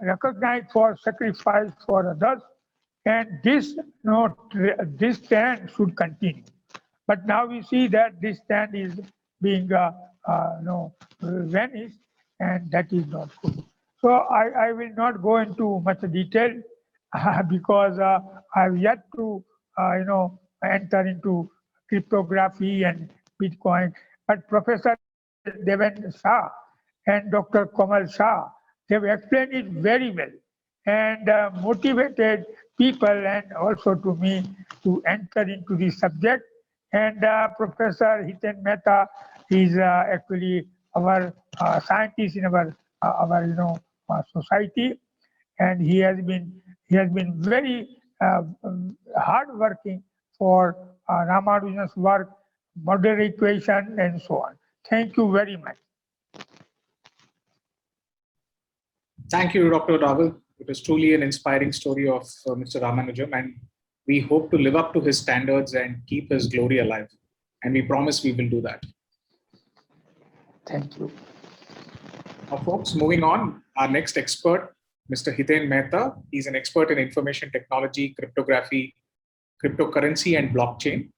recognized for sacrifice for others, and this trend should continue. But now we see that this stand is being vanished, and that is not good. So I will not go into much detail because I have yet to enter into cryptography and Bitcoin. But Professor Devendra Shah and Dr. Kamal Shah, they have explained it very well and motivated people and also to me to enter into the subject. And Professor Hiten Mehta is actually our scientist in our society, and he has been very hard working for Ramanujan's work, modern equation, and so on. Thank you very much. Thank you, Dr. Rahul. It was truly an inspiring story of Mr. Ramanujan, and we hope to live up to his standards and keep his glory alive. And we promise we will do that. Thank you. Now, folks, moving on, our next expert, Mr. Hiten Mehta. He's an expert in information technology, cryptography, cryptocurrency, and blockchain.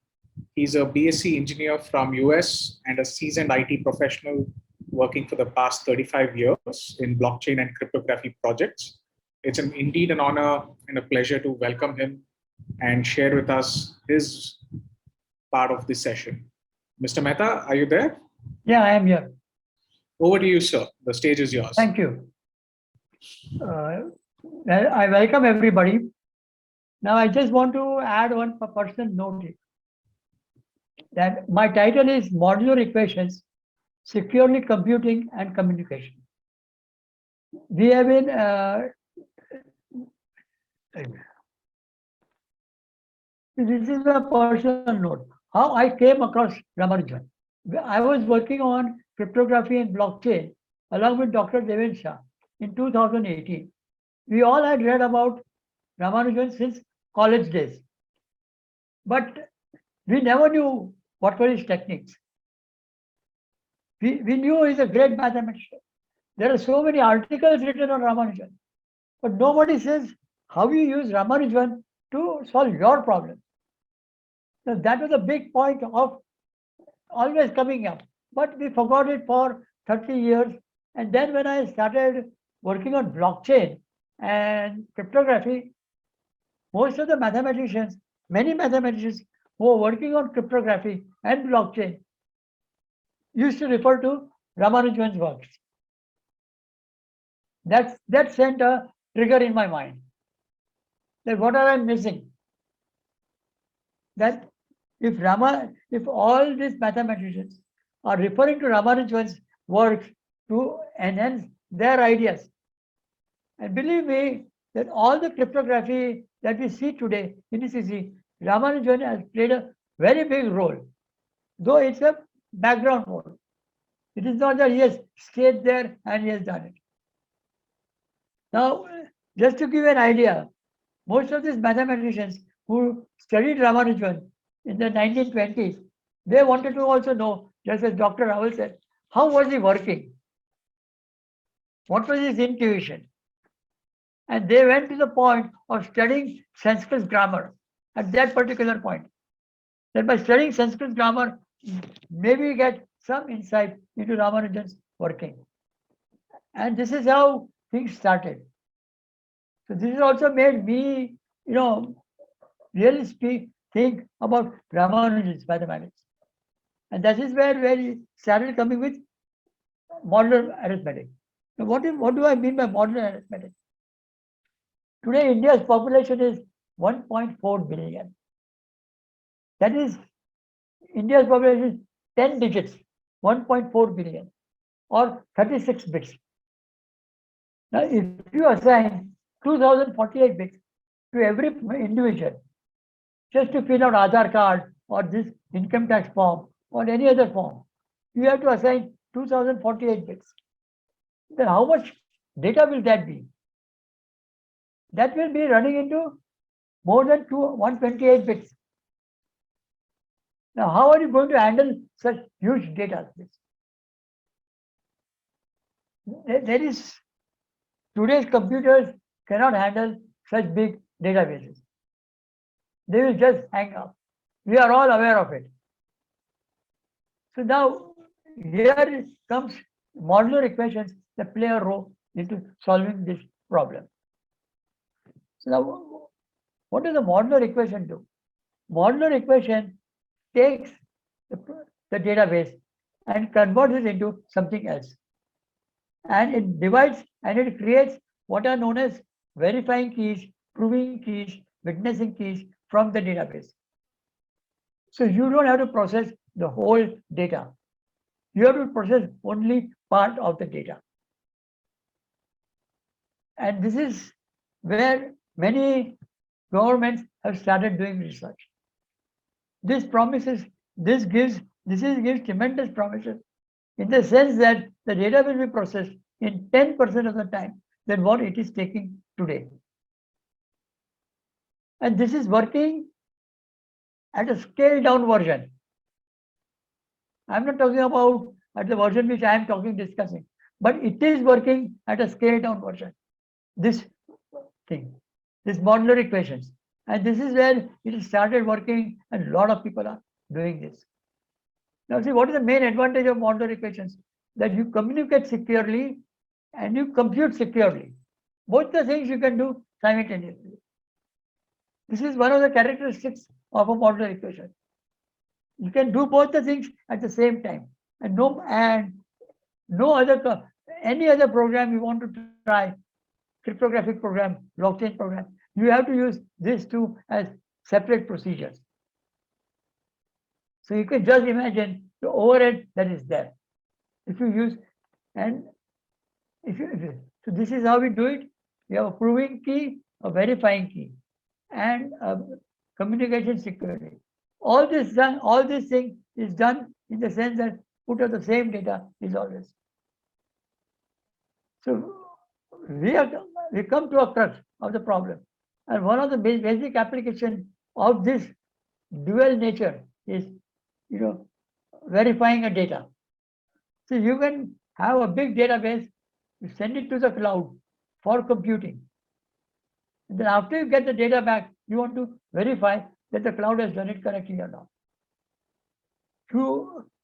He's a BSc engineer from US and a seasoned IT professional working for the past 35 years in blockchain and cryptography projects. It's indeed an honor and a pleasure to welcome him and share with us his part of this session. Mr. Mehta, are you there? Yeah, I am here. Over to you, sir. The stage is yours. Thank you. I welcome everybody. Now, I just want to add one personal note that my title is Modular Equations, Securely Computing and Communication. We have been this is a personal note. How I came across Ramanujan. I was working on cryptography and blockchain along with Dr. Devendra Shah in 2018. We all had read about Ramanujan since college days, but we never knew what were his techniques. We knew he's a great mathematician. There are so many articles written on Ramanujan, but nobody says how you use Ramanujan to solve your problem. Now, that was a big point of always coming up, but we forgot it for 30 years. And then when I started working on blockchain and cryptography, most of the mathematicians, many mathematicians who were working on cryptography and blockchain used to refer to Ramanujan's works. That sent a trigger in my mind. That what are I missing? That if all these mathematicians are referring to Ramanujan's works to enhance their ideas, and believe me that all the cryptography that we see today in ECC, Ramanujan has played a very big role, though it's a background role. It is not that he has stayed there and he has done it. Now, just to give an idea, most of these mathematicians who studied Ramanujan in the 1920s, they wanted to also know, just as Dr. Rahul said, how was he working? What was his intuition? And they went to the point of studying Sanskrit grammar at that particular point. That by studying Sanskrit grammar, maybe we get some insight into Ramanujan's working. And this is how things started. So this has also made me, really think about Ramanujan's mathematics. And that is where we started coming with modular arithmetic. Now, what do I mean by modular arithmetic? Today, India's population is 1.4 billion. That is, India's population is 10 digits, 1.4 billion, or 36 bits. Now, if you assign 2048 bits to every individual, just to fill out Aadhaar card or this income tax form or any other form, you have to assign 2048 bits. Then how much data will that be? That will be running into more than 128 bits. Now, how are you going to handle such huge data? Today's computers cannot handle such big databases. They will just hang up. We are all aware of it. So now here comes modular equations that play a role into solving this problem. So now, what does the modular equation do? Modular equation takes the database and converts it into something else. And it divides and it creates what are known as verifying keys, proving keys, witnessing keys from the database. So you don't have to process the whole data. You have to process only part of the data. And this is where many governments have started doing research. This gives tremendous promises in the sense that the data will be processed in 10% of the time than what it is taking today. And this is working at a scaled down version. I'm not talking about at the version which I am discussing, but it is working at a scaled down version. This thing, this modular equations. And this is where it started working, and a lot of people are doing this. Now, see, what is the main advantage of modular equations? That you communicate securely and you compute securely. Both the things you can do simultaneously. This is one of the characteristics of a modular equation. You can do both the things at the same time, and any other program you want to try, cryptographic program, blockchain program, you have to use these two as separate procedures. So you can just imagine the overhead that is there. If you use, and so this is how we do it. We have a proving key, a verifying key, and a communication security. All this thing is done in the sense that put of the same data is always. So we come to a crux of the problem, and one of the basic application of this dual nature is, verifying a data. So you can have a big database, you send it to the cloud for computing. And then after you get the data back, you want to verify that the cloud has done it correctly or not.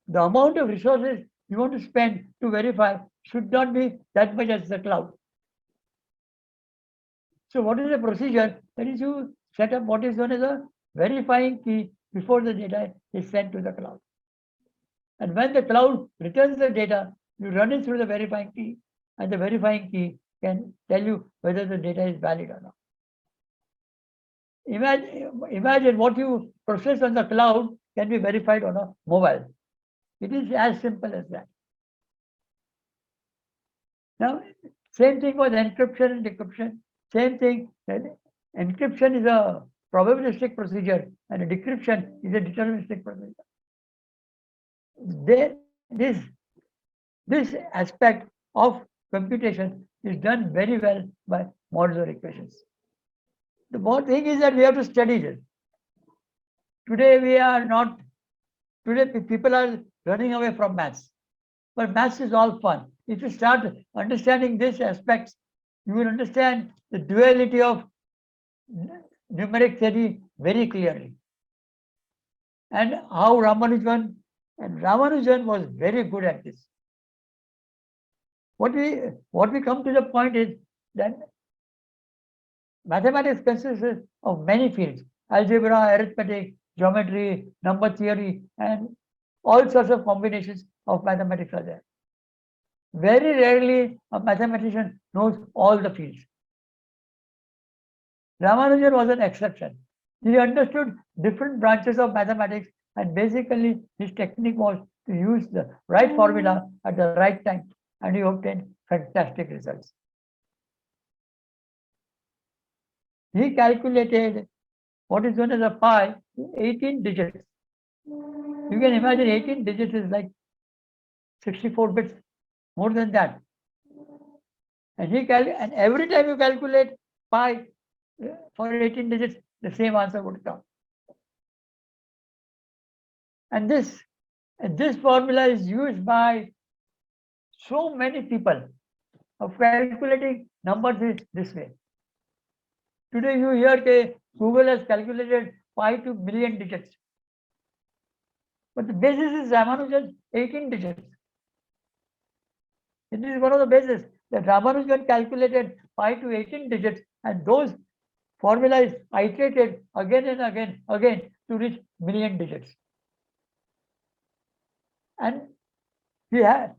The amount of resources you want to spend to verify should not be that much as the cloud. So what is the procedure? That is, you set up what is known as a verifying key before the data is sent to the cloud. And when the cloud returns the data, you run it through the verifying key, and the verifying key can tell you whether the data is valid or not. Imagine what you process on the cloud can be verified on a mobile. It is as simple as that. Now, same thing with encryption and decryption. Same thing, that encryption is a probabilistic procedure and a decryption is a deterministic procedure. This aspect of computation is done very well by modular equations. The more thing is that we have to study this. Today people are running away from maths, but maths is all fun. If you start understanding these aspects, you will understand the duality of numeric theory very clearly. And how Ramanujan was very good at this. What we come to the point is that mathematics consists of many fields: algebra, arithmetic, geometry, number theory, and all sorts of combinations of mathematics are there. Very rarely a mathematician knows all the fields. Ramanujan was an exception. He understood different branches of mathematics, and basically his technique was to use the right formula at the right time, and he obtained fantastic results. He calculated what is known as a pi in 18 digits. You can imagine 18 digits is like 64 bits, more than that. And every time you calculate pi for 18 digits, the same answer would come. And this formula is used by so many people of calculating numbers this way. Today you hear that Google has calculated pi to million digits. But the basis is Ramanujan's 18 digits. It is one of the bases that Ramanujan calculated 5 to 18 digits, and those formula is iterated again and again to reach million digits. And we have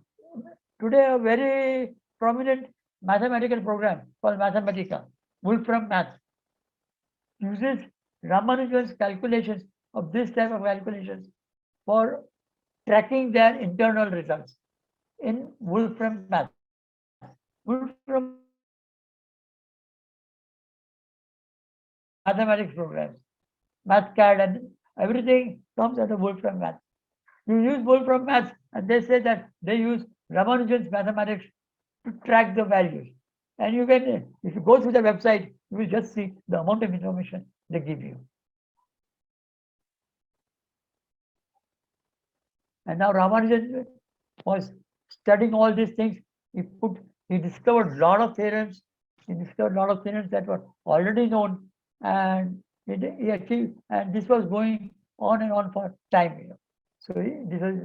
today a very prominent mathematical program called Mathematica, Wolfram Math, uses Ramanujan's calculations of this type of calculations for tracking their internal results in Wolfram Math. Wolfram mathematics programs, MathCAD and everything comes out of Wolfram Math. You use Wolfram Math, and they say that they use Ramanujan's mathematics to track the values. And you can, if you go through the website, you will just see the amount of information they give you. And now Ramanujan was studying all these things. He discovered a lot of theorems. He discovered a lot of theorems that were already known, and he achieved. And this was going on and on for time. So this is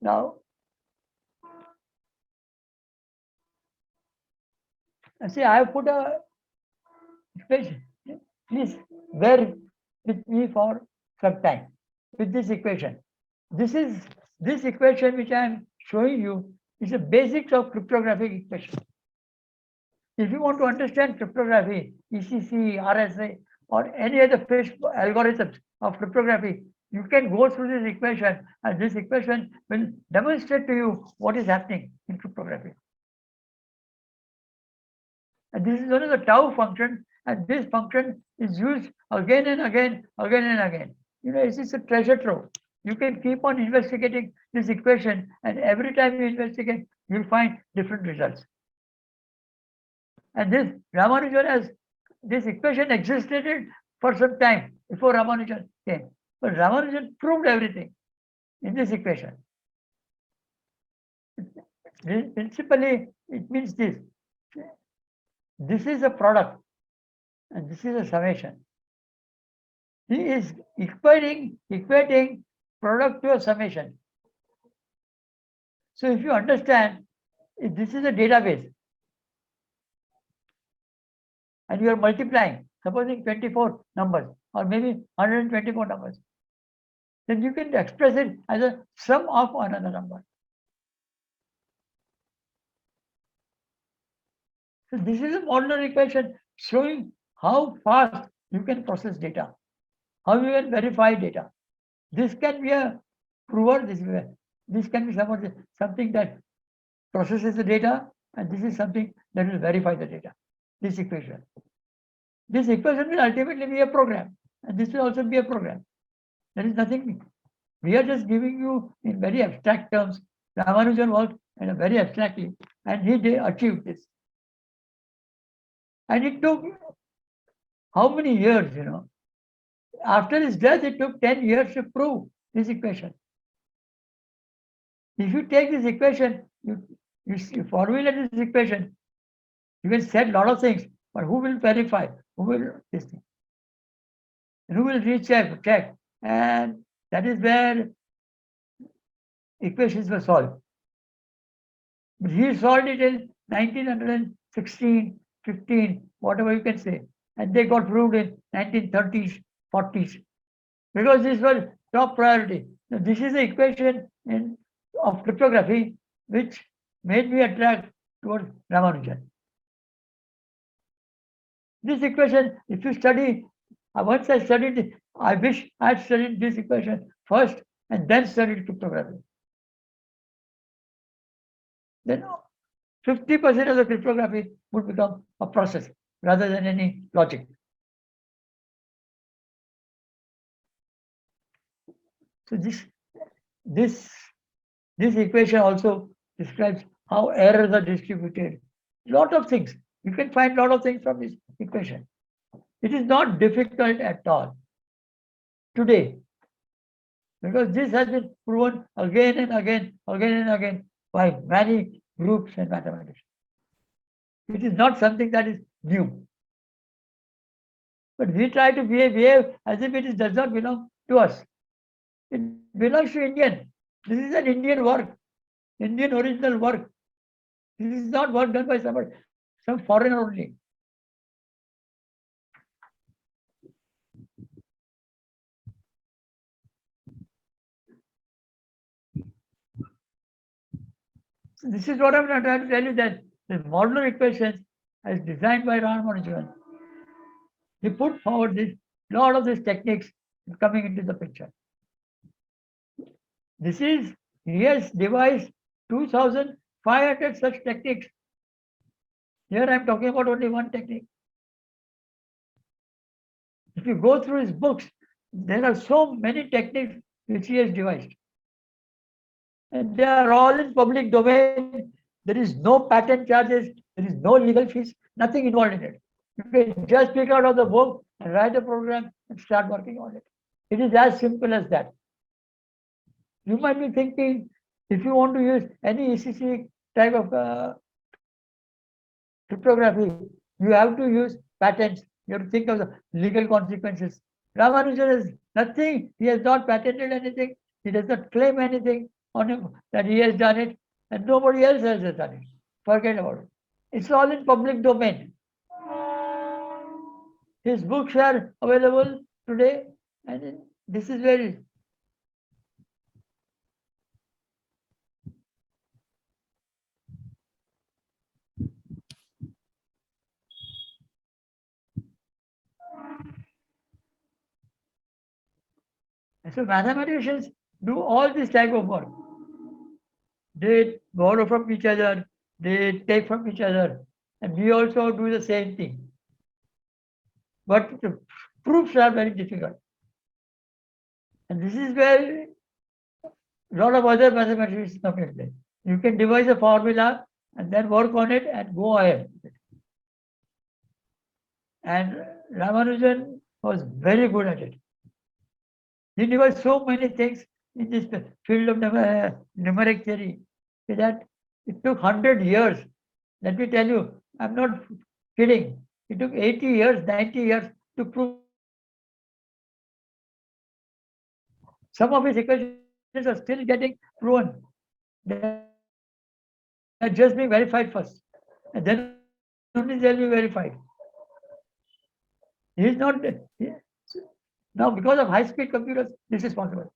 now. And see, I have put a equation. Please bear with me for some time with this equation. This equation which I am showing you is the basics of cryptographic equation. If you want to understand cryptography, ECC, RSA, or any other algorithms of cryptography, you can go through this equation, and this equation will demonstrate to you what is happening in cryptography. And this is only the tau function, and this function is used again and again. It's a treasure trove. You can keep on investigating this equation, and every time you investigate, you'll find different results. And this Ramanujan this equation existed for some time before Ramanujan came. But Ramanujan proved everything in this equation. Principally, it means this. This is a product, and this is a summation. He is equating product to a summation. So if you understand, if this is a database, and you are multiplying, supposing 24 numbers, or maybe 124 numbers, then you can express it as a sum of another number. So this is a modular equation showing how fast you can process data, how you can verify data. This can be a prover, this can be something that processes the data, and this is something that will verify the data. This equation. This equation will ultimately be a program, and this will also be a program. There is nothing. We are just giving you in very abstract terms. Ramanujan worked in a very abstractly, and he achieved this. And it took how many years, After his death, it took 10 years to prove this equation. If you take this equation, you formulate this equation, you can set a lot of things, but who will verify? Who will this thing? Who will check? And that is where equations were solved. But he solved it in 1916, 15, whatever you can say. And they got proved in 1930s, 40s. Because this was top priority. Now, this is the equation of cryptography which made me attract towards Ramanujan. This equation, if you study, once I studied it, I wish I had studied this equation first and then studied cryptography. Then 50% of the cryptography would become a process rather than any logic. So this equation also describes how errors are distributed. Lot of things. You can find a lot of things from this equation. It is not difficult at all today, because this has been proven again and again by many groups and mathematicians. It is not something that is new. But we try to behave as if does not belong to us. It belongs to Indian. This is an Indian work, Indian original work. This is not work done by somebody, some foreigner only. So this is what I'm trying to tell you, that the modular equations as designed by Ramanujan, he put forward this lot of these techniques coming into the picture. This is, he has devised 2,500 such techniques. Here I'm talking about only one technique. If you go through his books, there are so many techniques which he has devised. And they are all in public domain. There is no patent charges, there is no legal fees, nothing involved in it. You can just pick out of the book and write a program and start working on it. It is as simple as that. You might be thinking, if you want to use any ECC type of cryptography, you have to use patents. You have to think of the legal consequences. Ramanujan is nothing. He has not patented anything. He does not claim anything on him that he has done it, and nobody else has done it. Forget about it. It's all in public domain. His books are available today, and this is where so mathematicians do all this type of work. They borrow from each other, they take from each other, and we also do the same thing. But the proofs are very difficult. And this is where a lot of other mathematicians come into play. You can devise a formula and then work on it and go ahead. And Ramanujan was very good at it. He devised so many things in this field of numeric theory that it took 100 years. Let me tell you, I'm not kidding. It took 80 years, 90 years to prove. Some of his equations are still getting proven. They're just being verified first. And then only they'll be verified. He's not. Now, because of high-speed computers, this is possible.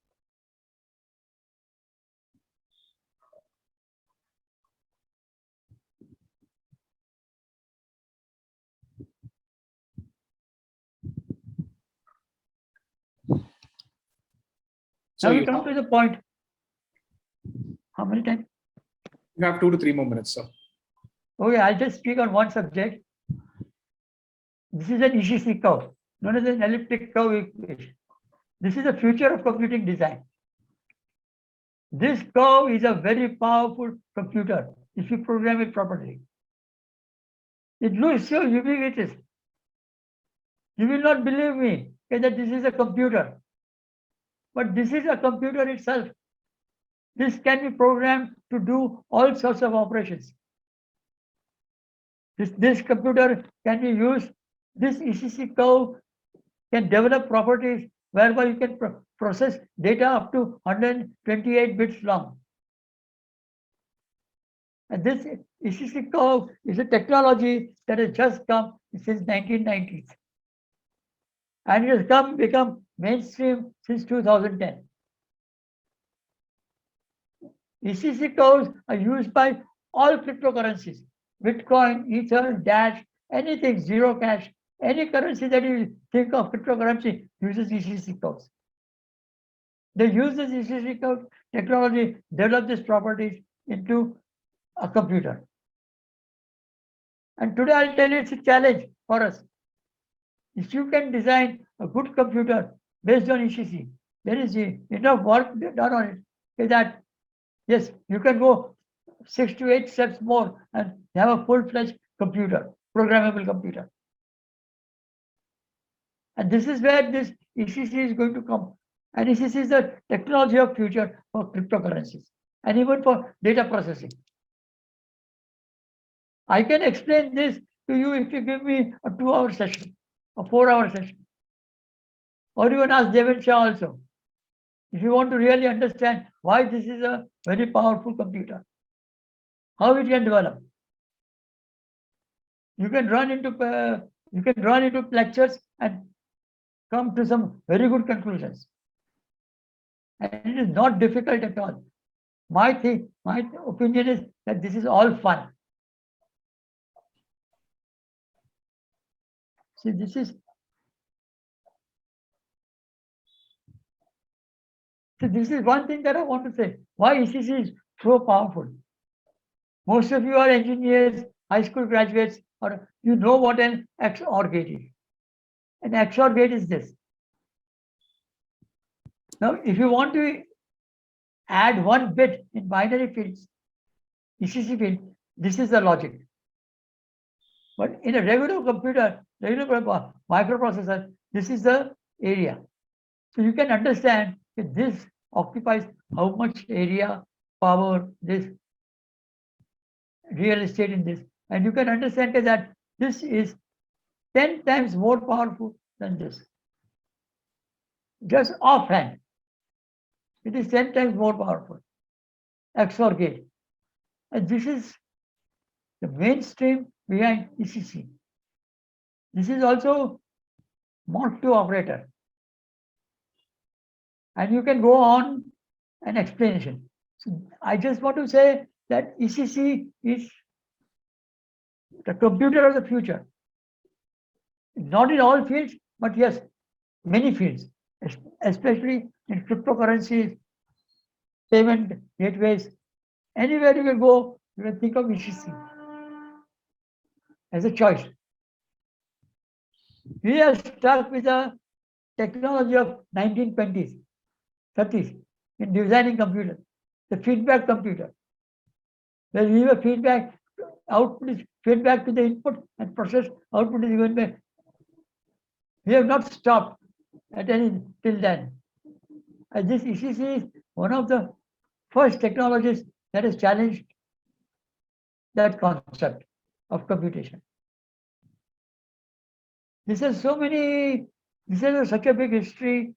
So now you we come to the point. How many times? You have 2 to 3 more minutes, sir. Okay, I'll just speak on one subject. This is an ECC curve, known as an elliptic curve equation. This is the future of computing design. This curve is a very powerful computer if you program it properly. It looks so ubiquitous. You will not believe me that this is a computer. But this is a computer itself. This can be programmed to do all sorts of operations. This computer can be used, this ECC curve can develop properties whereby you can process data up to 128 bits long. And this ECC curve is a technology that has just come since 1990s. And it has become mainstream since 2010. ECC curves are used by all cryptocurrencies, Bitcoin, Ether, Dash, anything, Zero Cash, any currency that you think of cryptocurrency uses ECC curves. They use this ECC curve technology, develop these properties into a computer. And today I'll tell you it's a challenge for us. If you can design a good computer based on ECC, there is enough work done on it. Is that yes, you can go 6 to 8 steps more and have a full-fledged computer, programmable computer. And this is where this ECC is going to come. And ECC is the technology of future for cryptocurrencies and even for data processing. I can explain this to you if you give me a 2-hour session, a 4-hour session. or even ask David Shah also. If you want to really understand why this is a very powerful computer, how it can develop. You can run into lectures and come to some very good conclusions. And it is not difficult at all. My opinion is that this is all fun. See, this is one thing that I want to say. Why ECC is so powerful. Most of you are engineers, high school graduates, or you know what an XOR gate is. An XOR gate is this. Now, if you want to add one bit in binary fields, ECC field, this is the logic. But in a regular computer, regular microprocessor, this is the area. So you can understand that this occupies how much area, power, this real estate in this. And you can understand that this is 10 times more powerful than this. Just offhand, it is 10 times more powerful. XOR gate. And this is the mainstream behind ECC. This is also Mod 2 operator. And you can go on an explanation. So I just want to say that ECC is the computer of the future. Not in all fields, but yes, many fields, especially in cryptocurrencies, payment gateways. Anywhere you can go, you can think of ECC as a choice. We are stuck with the technology of 1920s, 30s in designing computers, the feedback computer, where we have feedback, output is feedback to the input and process output is given back. We have not stopped at any till then. And this ECC is one of the first technologies that has challenged that concept of computation. This has such a big history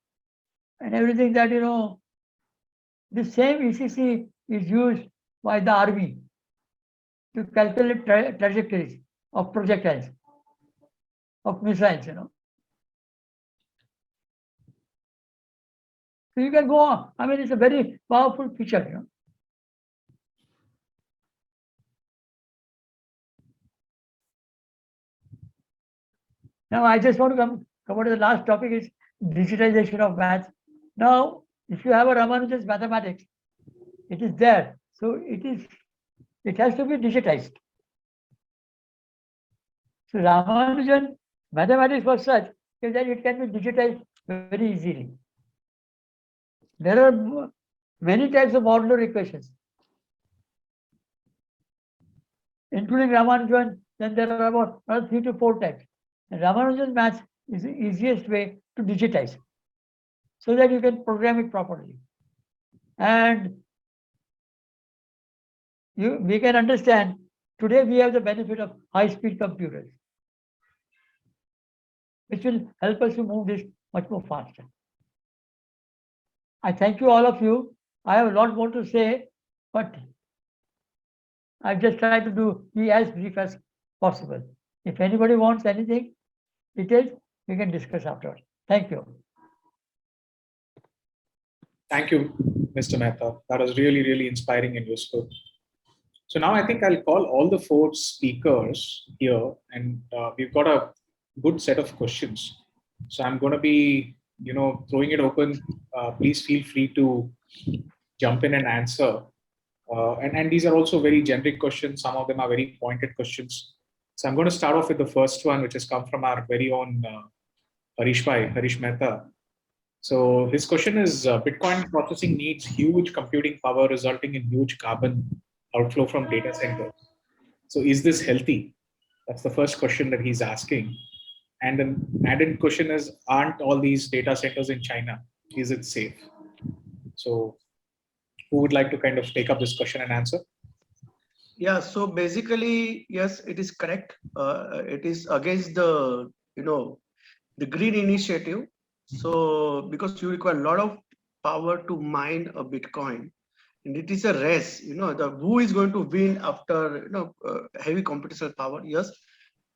and everything that, the same ECC is used by the army to calculate trajectories of projectiles, of missiles, So you can go on. I mean, it's a very powerful feature, Now, I just want to come to the last topic is digitization of maths. Now, if you have a Ramanujan's mathematics, it is there. So it has to be digitized. So Ramanujan mathematics was such that it can be digitized very easily. There are many types of modular equations, including Ramanujan. Then there are about 3 to 4 types. And Ramanujan maths is the easiest way to digitize, so that you can program it properly. And we can understand today we have the benefit of high-speed computers, which will help us to move this much more faster. I thank you, all of you. I have a lot more to say, but I've just tried to be as brief as possible. If anybody wants anything details, we can discuss afterwards. Thank you. Thank you, Mr. Mehta. That was really, really inspiring and useful. So now I think I'll call all the 4 speakers here, and we've got a good set of questions. So I'm going to be, throwing it open. Please feel free to jump in and answer. And these are also very generic questions. Some of them are very pointed questions. So I'm going to start off with the first one, which has come from our very own Harish Mehta. So his question is, Bitcoin processing needs huge computing power, resulting in huge carbon outflow from data centers. So is this healthy? That's the first question that he's asking. And an added question is, aren't all these data centers in China? Is it safe? So who would like to kind of take up this question and answer? Yeah, so basically, yes, it is correct. It is against the, the green initiative. So because you require a lot of power to mine a Bitcoin, and it is a race, the who is going to win after heavy computational power. Yes.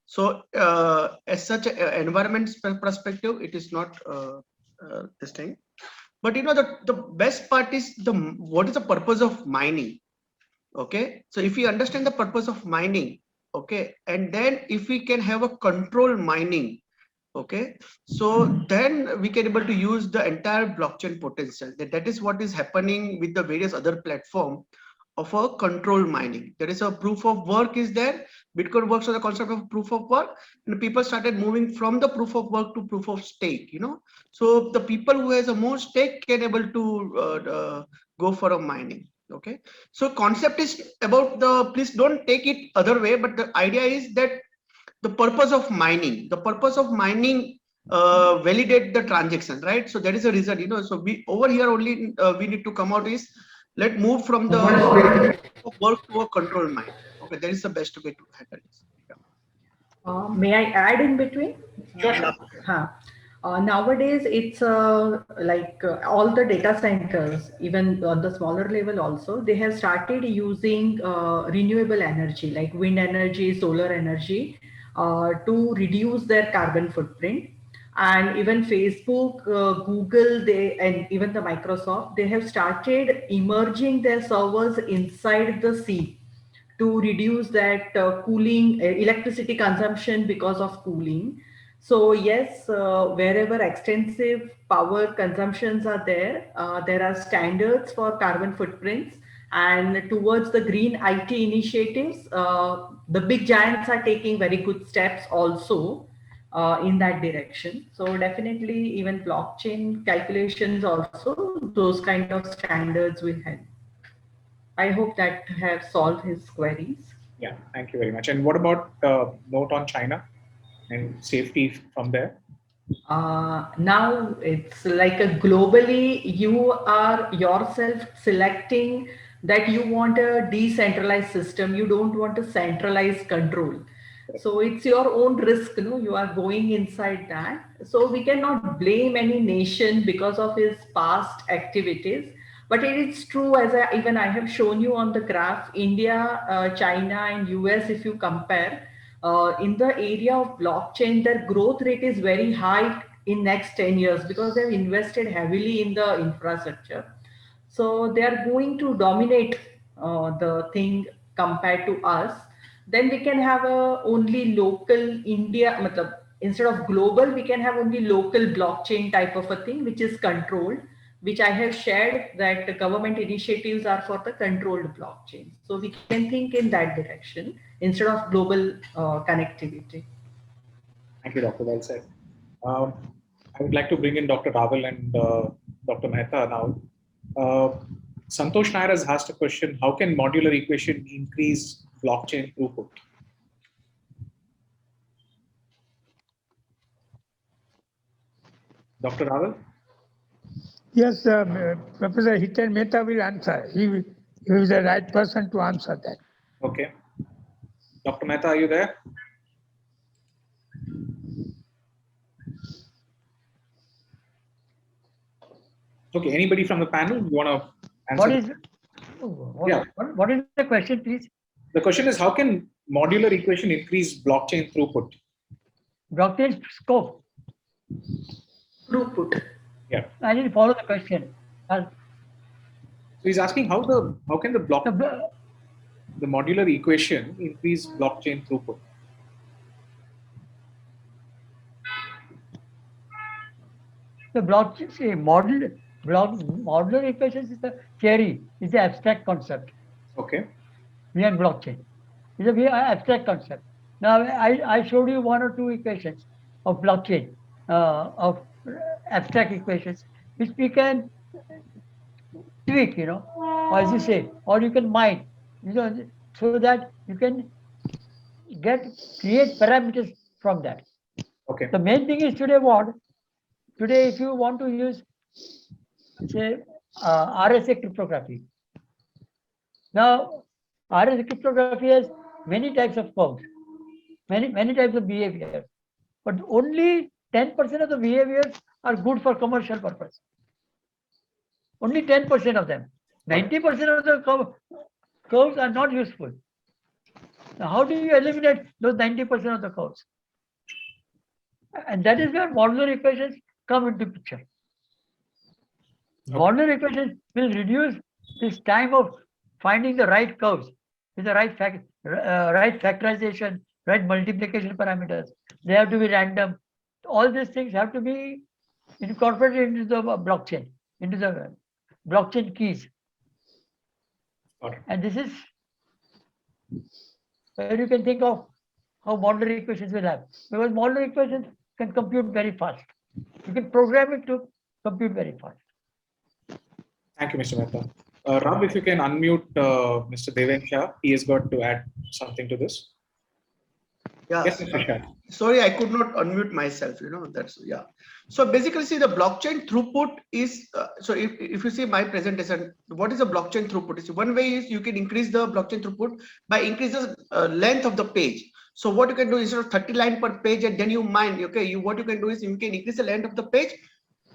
So as such an environment perspective, it is not this thing. But the best part is what is the purpose of mining? Okay, so if we understand the purpose of mining, okay, and then if we can have a controlled mining, okay, so then we can able to use the entire blockchain potential. That is what is happening with the various other platform of a controlled mining. There is a proof of work is there. Bitcoin works on the concept of proof of work, and people started moving from the proof of work to proof of stake. So the people who has a more stake can able to go for a mining. Okay, so concept is about please don't take it other way, but the idea is that the purpose of mining validate the transaction, right? So that is a reason. So we over here only we need to come out is let move from the work to a control mine. Okay, that is the best way to handle this. May I add in between? Sure. Nowadays, it's like all the data centers, even on the smaller level also, they have started using renewable energy like wind energy, solar energy to reduce their carbon footprint. And even Facebook, Google, and even the Microsoft, they have started emerging their servers inside the sea to reduce that cooling electricity consumption because of cooling. So yes, wherever extensive power consumptions are there are standards for carbon footprints, and towards the green IT initiatives, the big giants are taking very good steps also in that direction. So definitely even blockchain calculations also, those kind of standards will help. I hope that have solved his queries. Yeah, thank you very much. And what about note on China and safety from there? Now it's like a globally, you are yourself selecting that you want a decentralized system. You don't want a centralized control. So it's your own risk, you are going inside that. So we cannot blame any nation because of his past activities. But it is true, as I have shown you on the graph, India, China, and US, if you compare, in the area of blockchain, their growth rate is very high in next 10 years because they've invested heavily in the infrastructure. So they are going to dominate the thing compared to us. Then we can have a only local India, instead of global, we can have only local blockchain type of a thing, which is controlled, which I have shared that the government initiatives are for the controlled blockchain. So we can think in that direction instead of global connectivity. Thank you, Dr. Well said. I would like to bring in Dr. Raval and Dr. Mehta now. Santosh Nair has asked a question: how can modular equation increase blockchain throughput? Dr. Raval? Yes, Professor Hiten Mehta will answer. He is the right person to answer that. Okay. Dr. Mehta, are you there? Okay, anybody from the panel, you want to answer? What is the question, please? The question is, how can modular equation increase blockchain throughput? Blockchain scope. Throughput. Yeah. I didn't follow the question. So he's asking how can the modular equation increase blockchain throughput? The blockchain, see, modular equations is the theory, is the abstract concept. Okay. Behind blockchain. It's a very abstract concept. Now, I showed you one or two equations of blockchain, of abstract equations, which we can tweak, or as you say, or you can mine, so that you can create parameters from that. Okay. The main thing is today what? Today, if you want to use, say, RSA cryptography. Now, RSA cryptography has many types of codes, many types of behavior, but only 10% of the behaviors are good for commercial purpose. Only 10% of them. 90% of the curves are not useful. Now, how do you eliminate those 90% of the curves? And that is where modular equations come into picture. Modular equations will reduce this time of finding the right curves with the right factorization, right multiplication parameters. They have to be random. All these things have to be incorporated into the blockchain, into the blockchain keys. And this is where you can think of how modular equations will have. Because modular equations can compute very fast. You can program it to compute very fast. Thank you, Mr. Mehta. Rob, if you can unmute Mr. Deven Shah, he has got to add something to this. Yeah. Yes, Mr. Shah. Sorry, I could not unmute myself. That's yeah. So basically, see, the blockchain throughput is so if you see my presentation, what is the blockchain throughput? Is one way is you can increase the blockchain throughput by increasing the length of the page. So what you can do instead of 30 lines per page, and then you mine. Okay, what you can do is you can increase the length of the page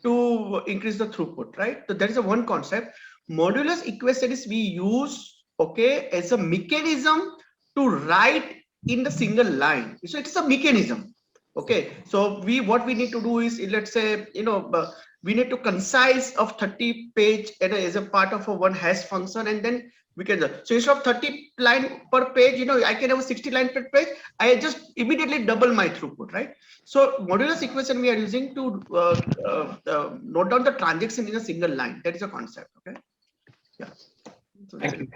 to increase the throughput, right? So that is a one concept. Modulus equations we use, okay, as a mechanism to write in the single line. So it's a mechanism. Okay, so what we need to do is, let's say, we need to concise of 30 page as a part of a one hash function, and then we can, so instead of 30 line per page, I can have a 60 line per page. I just immediately double my throughput, right? So modulus equation we are using to note down the transaction in a single line. That is a concept. Okay. Yeah. So thank you.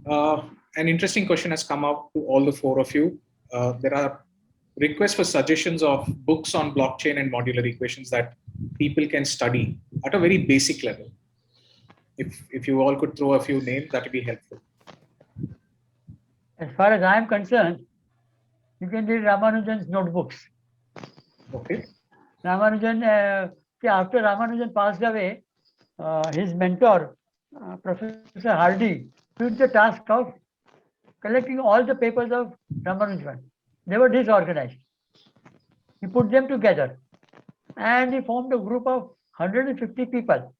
Yeah. An interesting question has come up to all the four of you. There are requests for suggestions of books on blockchain and modular equations that people can study at a very basic level. If you all could throw a few names, that would be helpful. As far as I am concerned, you can read Ramanujan's notebooks. Okay. Ramanujan, after Ramanujan passed away, his mentor, Professor Hardy, took the task of collecting all the papers of Ramanujan. They were disorganized. He put them together and he formed a group of 150 people.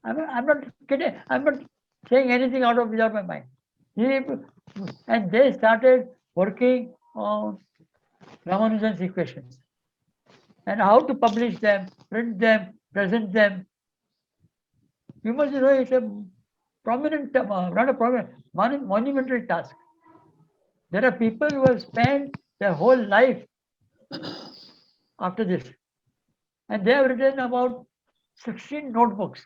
I'm not kidding. I'm not saying anything without my mind. And they started working on Ramanujan's equations and how to publish them, print them, present them. You must know it's a prominent, not a prominent, monumental task. There are people who have spent their whole life after this, and they have written about 16 notebooks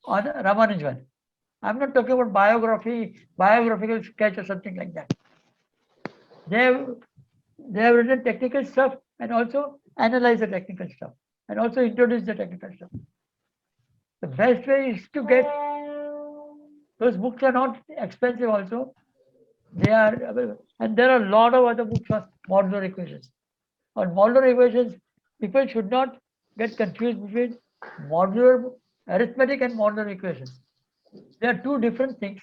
on Ramanujan. I'm not talking about biographical sketch or something like that. They have written technical stuff and also analyzed the technical stuff and also introduced the technical stuff. The best way is to get those books. Are not expensive also. They are available. And there are a lot of other books on modular equations. On modular equations, people should not get confused between modular arithmetic and modular equations. They are two different things.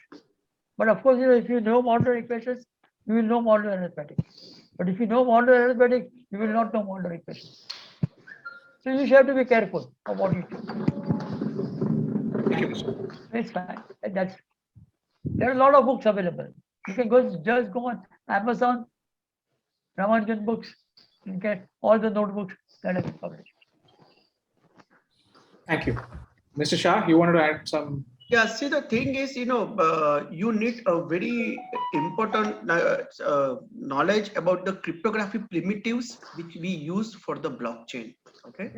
But of course, if you know modular equations, you will know modular arithmetic. But if you know modular arithmetic, you will not know modular equations. So you have to be careful of what you do. Thank you, Mr. It's fine. There are a lot of books available. You can just go on Amazon, Ramanujan books, and get all the notebooks that have been published. Thank you. Mr. Shah, you wanted to add some? Yeah, see, the thing is, you need a very important knowledge about the cryptography primitives which we use for the blockchain. Okay.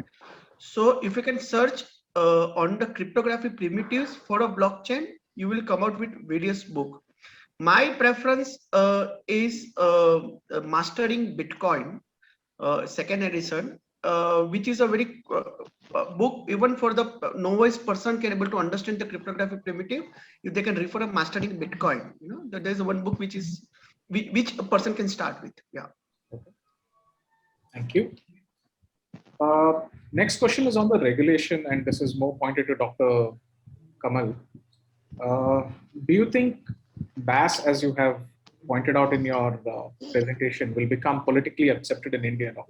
So if you can search on the cryptography primitives for a blockchain, you will come out with various books. My preference is Mastering Bitcoin, second edition, which is a very book even for the novice person can able to understand the cryptography primitive if they can refer to Mastering Bitcoin. There's one book which a person can start with. Yeah. Thank you. Next question is on the regulation, and this is more pointed to Dr. Kamal. Do you think BAS, as you have pointed out in your presentation, will become politically accepted in India now?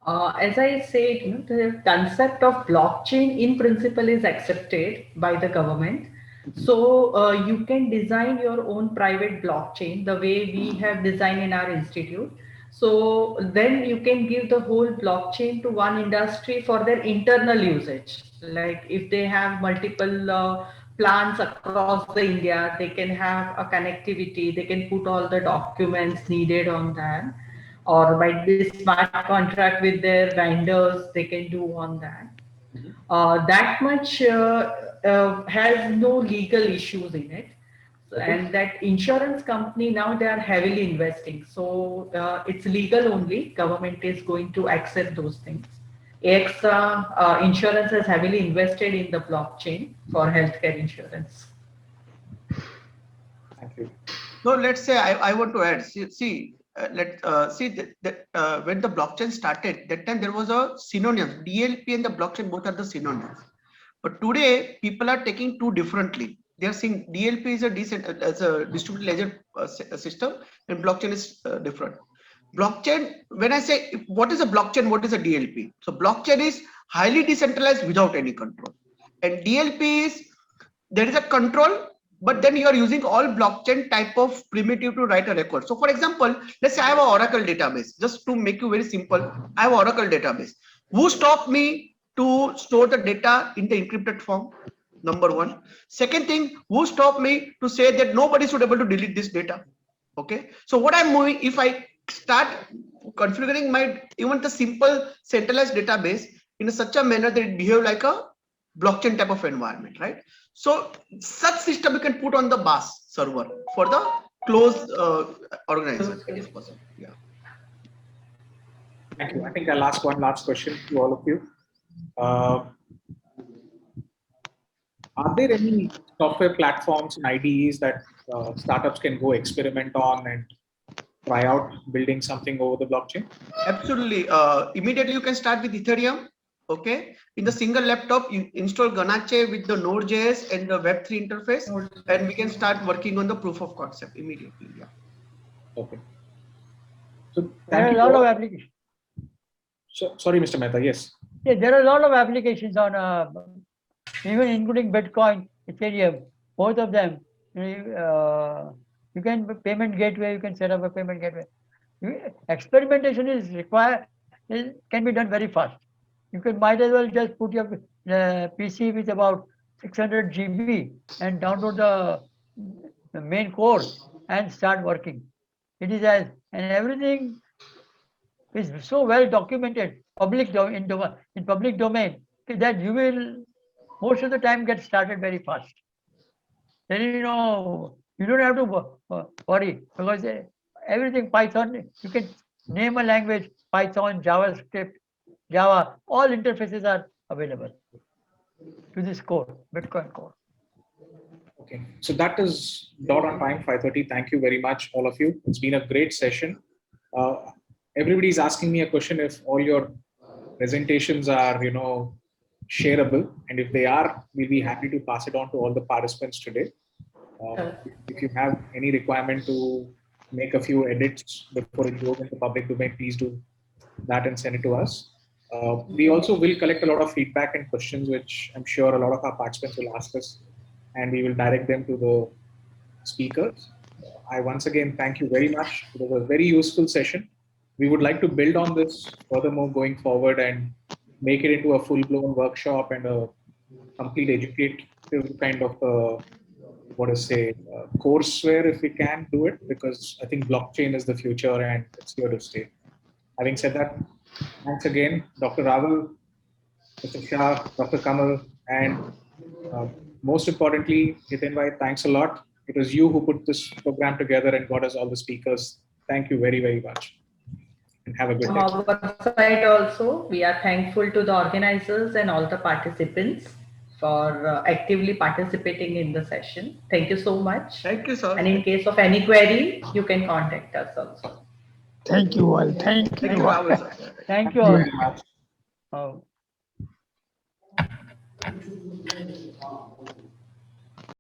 As I said, the concept of blockchain in principle is accepted by the government. So you can design your own private blockchain the way we have designed in our institute. So then you can give the whole blockchain to one industry for their internal usage. Like if they have multiple plants across the India, they can have a connectivity, they can put all the documents needed on that, or might be smart contract with their vendors they can do on that. That much has no legal issues in it. And that insurance company now they are heavily investing. So it's legal only. Government is going to accept those things. AXA Insurance has heavily invested in the blockchain for healthcare insurance. Thank you. No, let's say I want to add. See, when the blockchain started, that time there was a synonym. DLP and the blockchain both are the synonyms. But today, people are taking two differently. They are saying DLP is a distributed ledger system, and blockchain is different. Blockchain. When I say what is a blockchain, what is a DLP? So blockchain is highly decentralized without any control, and DLP is there is a control, but then you are using all blockchain type of primitive to write a record. So for example, let's say I have an Oracle database. Just to make you very simple, I have an Oracle database. Who stopped me to store the data in the encrypted form? Number one. Second thing, who stopped me to say that nobody should be able to delete this data? Okay. So what I'm moving, if I start configuring my even the simple centralized database in such a manner that it behave like a blockchain type of environment, right? So such system you can put on the BAS server for the closed organization. It is possible. Yeah. Thank you. I think I'll ask one last question to all of you. Are there any software platforms and IDEs that startups can go experiment on and try out building something over the blockchain? Absolutely. Immediately you can start with Ethereum. Okay. In the single laptop, you install Ganache with the Node.js and the Web3 interface, and we can start working on the proof of concept immediately. Yeah. Okay. So There are a lot of applications. So, sorry, Mr. Mehta. Yes. Yeah, there are a lot of applications on even including Bitcoin, Ethereum, both of them. You can payment gateway. You can set up a payment gateway. Experimentation is required. It can be done very fast. You can might as well just put your PC with about 600 GB and download the main course and start working. It is as and everything is so well documented in public domain that you will most of the time get started very fast. Then you don't have to worry because everything Python, you can name a language, Python, JavaScript, Java, all interfaces are available to this core, Bitcoin core. Okay, so that is dot on time, 5:30. Thank you very much, all of you. It's been a great session. Everybody's asking me a question if all your presentations are, shareable, and if they are, we'll be happy to pass it on to all the participants today. If you have any requirement to make a few edits before it goes into public domain, please do that and send it to us. We also will collect a lot of feedback and questions, which I'm sure a lot of our participants will ask us, and we will direct them to the speakers. I once again thank you very much. It was a very useful session. We would like to build on this furthermore going forward and make it into a full-blown workshop and a complete educative kind of courseware if we can do it, because I think blockchain is the future and it's here to stay. Having said that, thanks again, Dr. Raval, Mr. Shah, Dr. Kamal, and most importantly, Hitin Bhai, thanks a lot. It was you who put this program together and got us all the speakers. Thank you very, very much. And have a good day. On our side also, we are thankful to the organizers and all the participants for actively participating in the session. Thank you so much. Thank you, sir. And in case of any query, you can contact us also. Thank you all. Thank you all. Rahul, sir. Thank you all. Very much. Oh.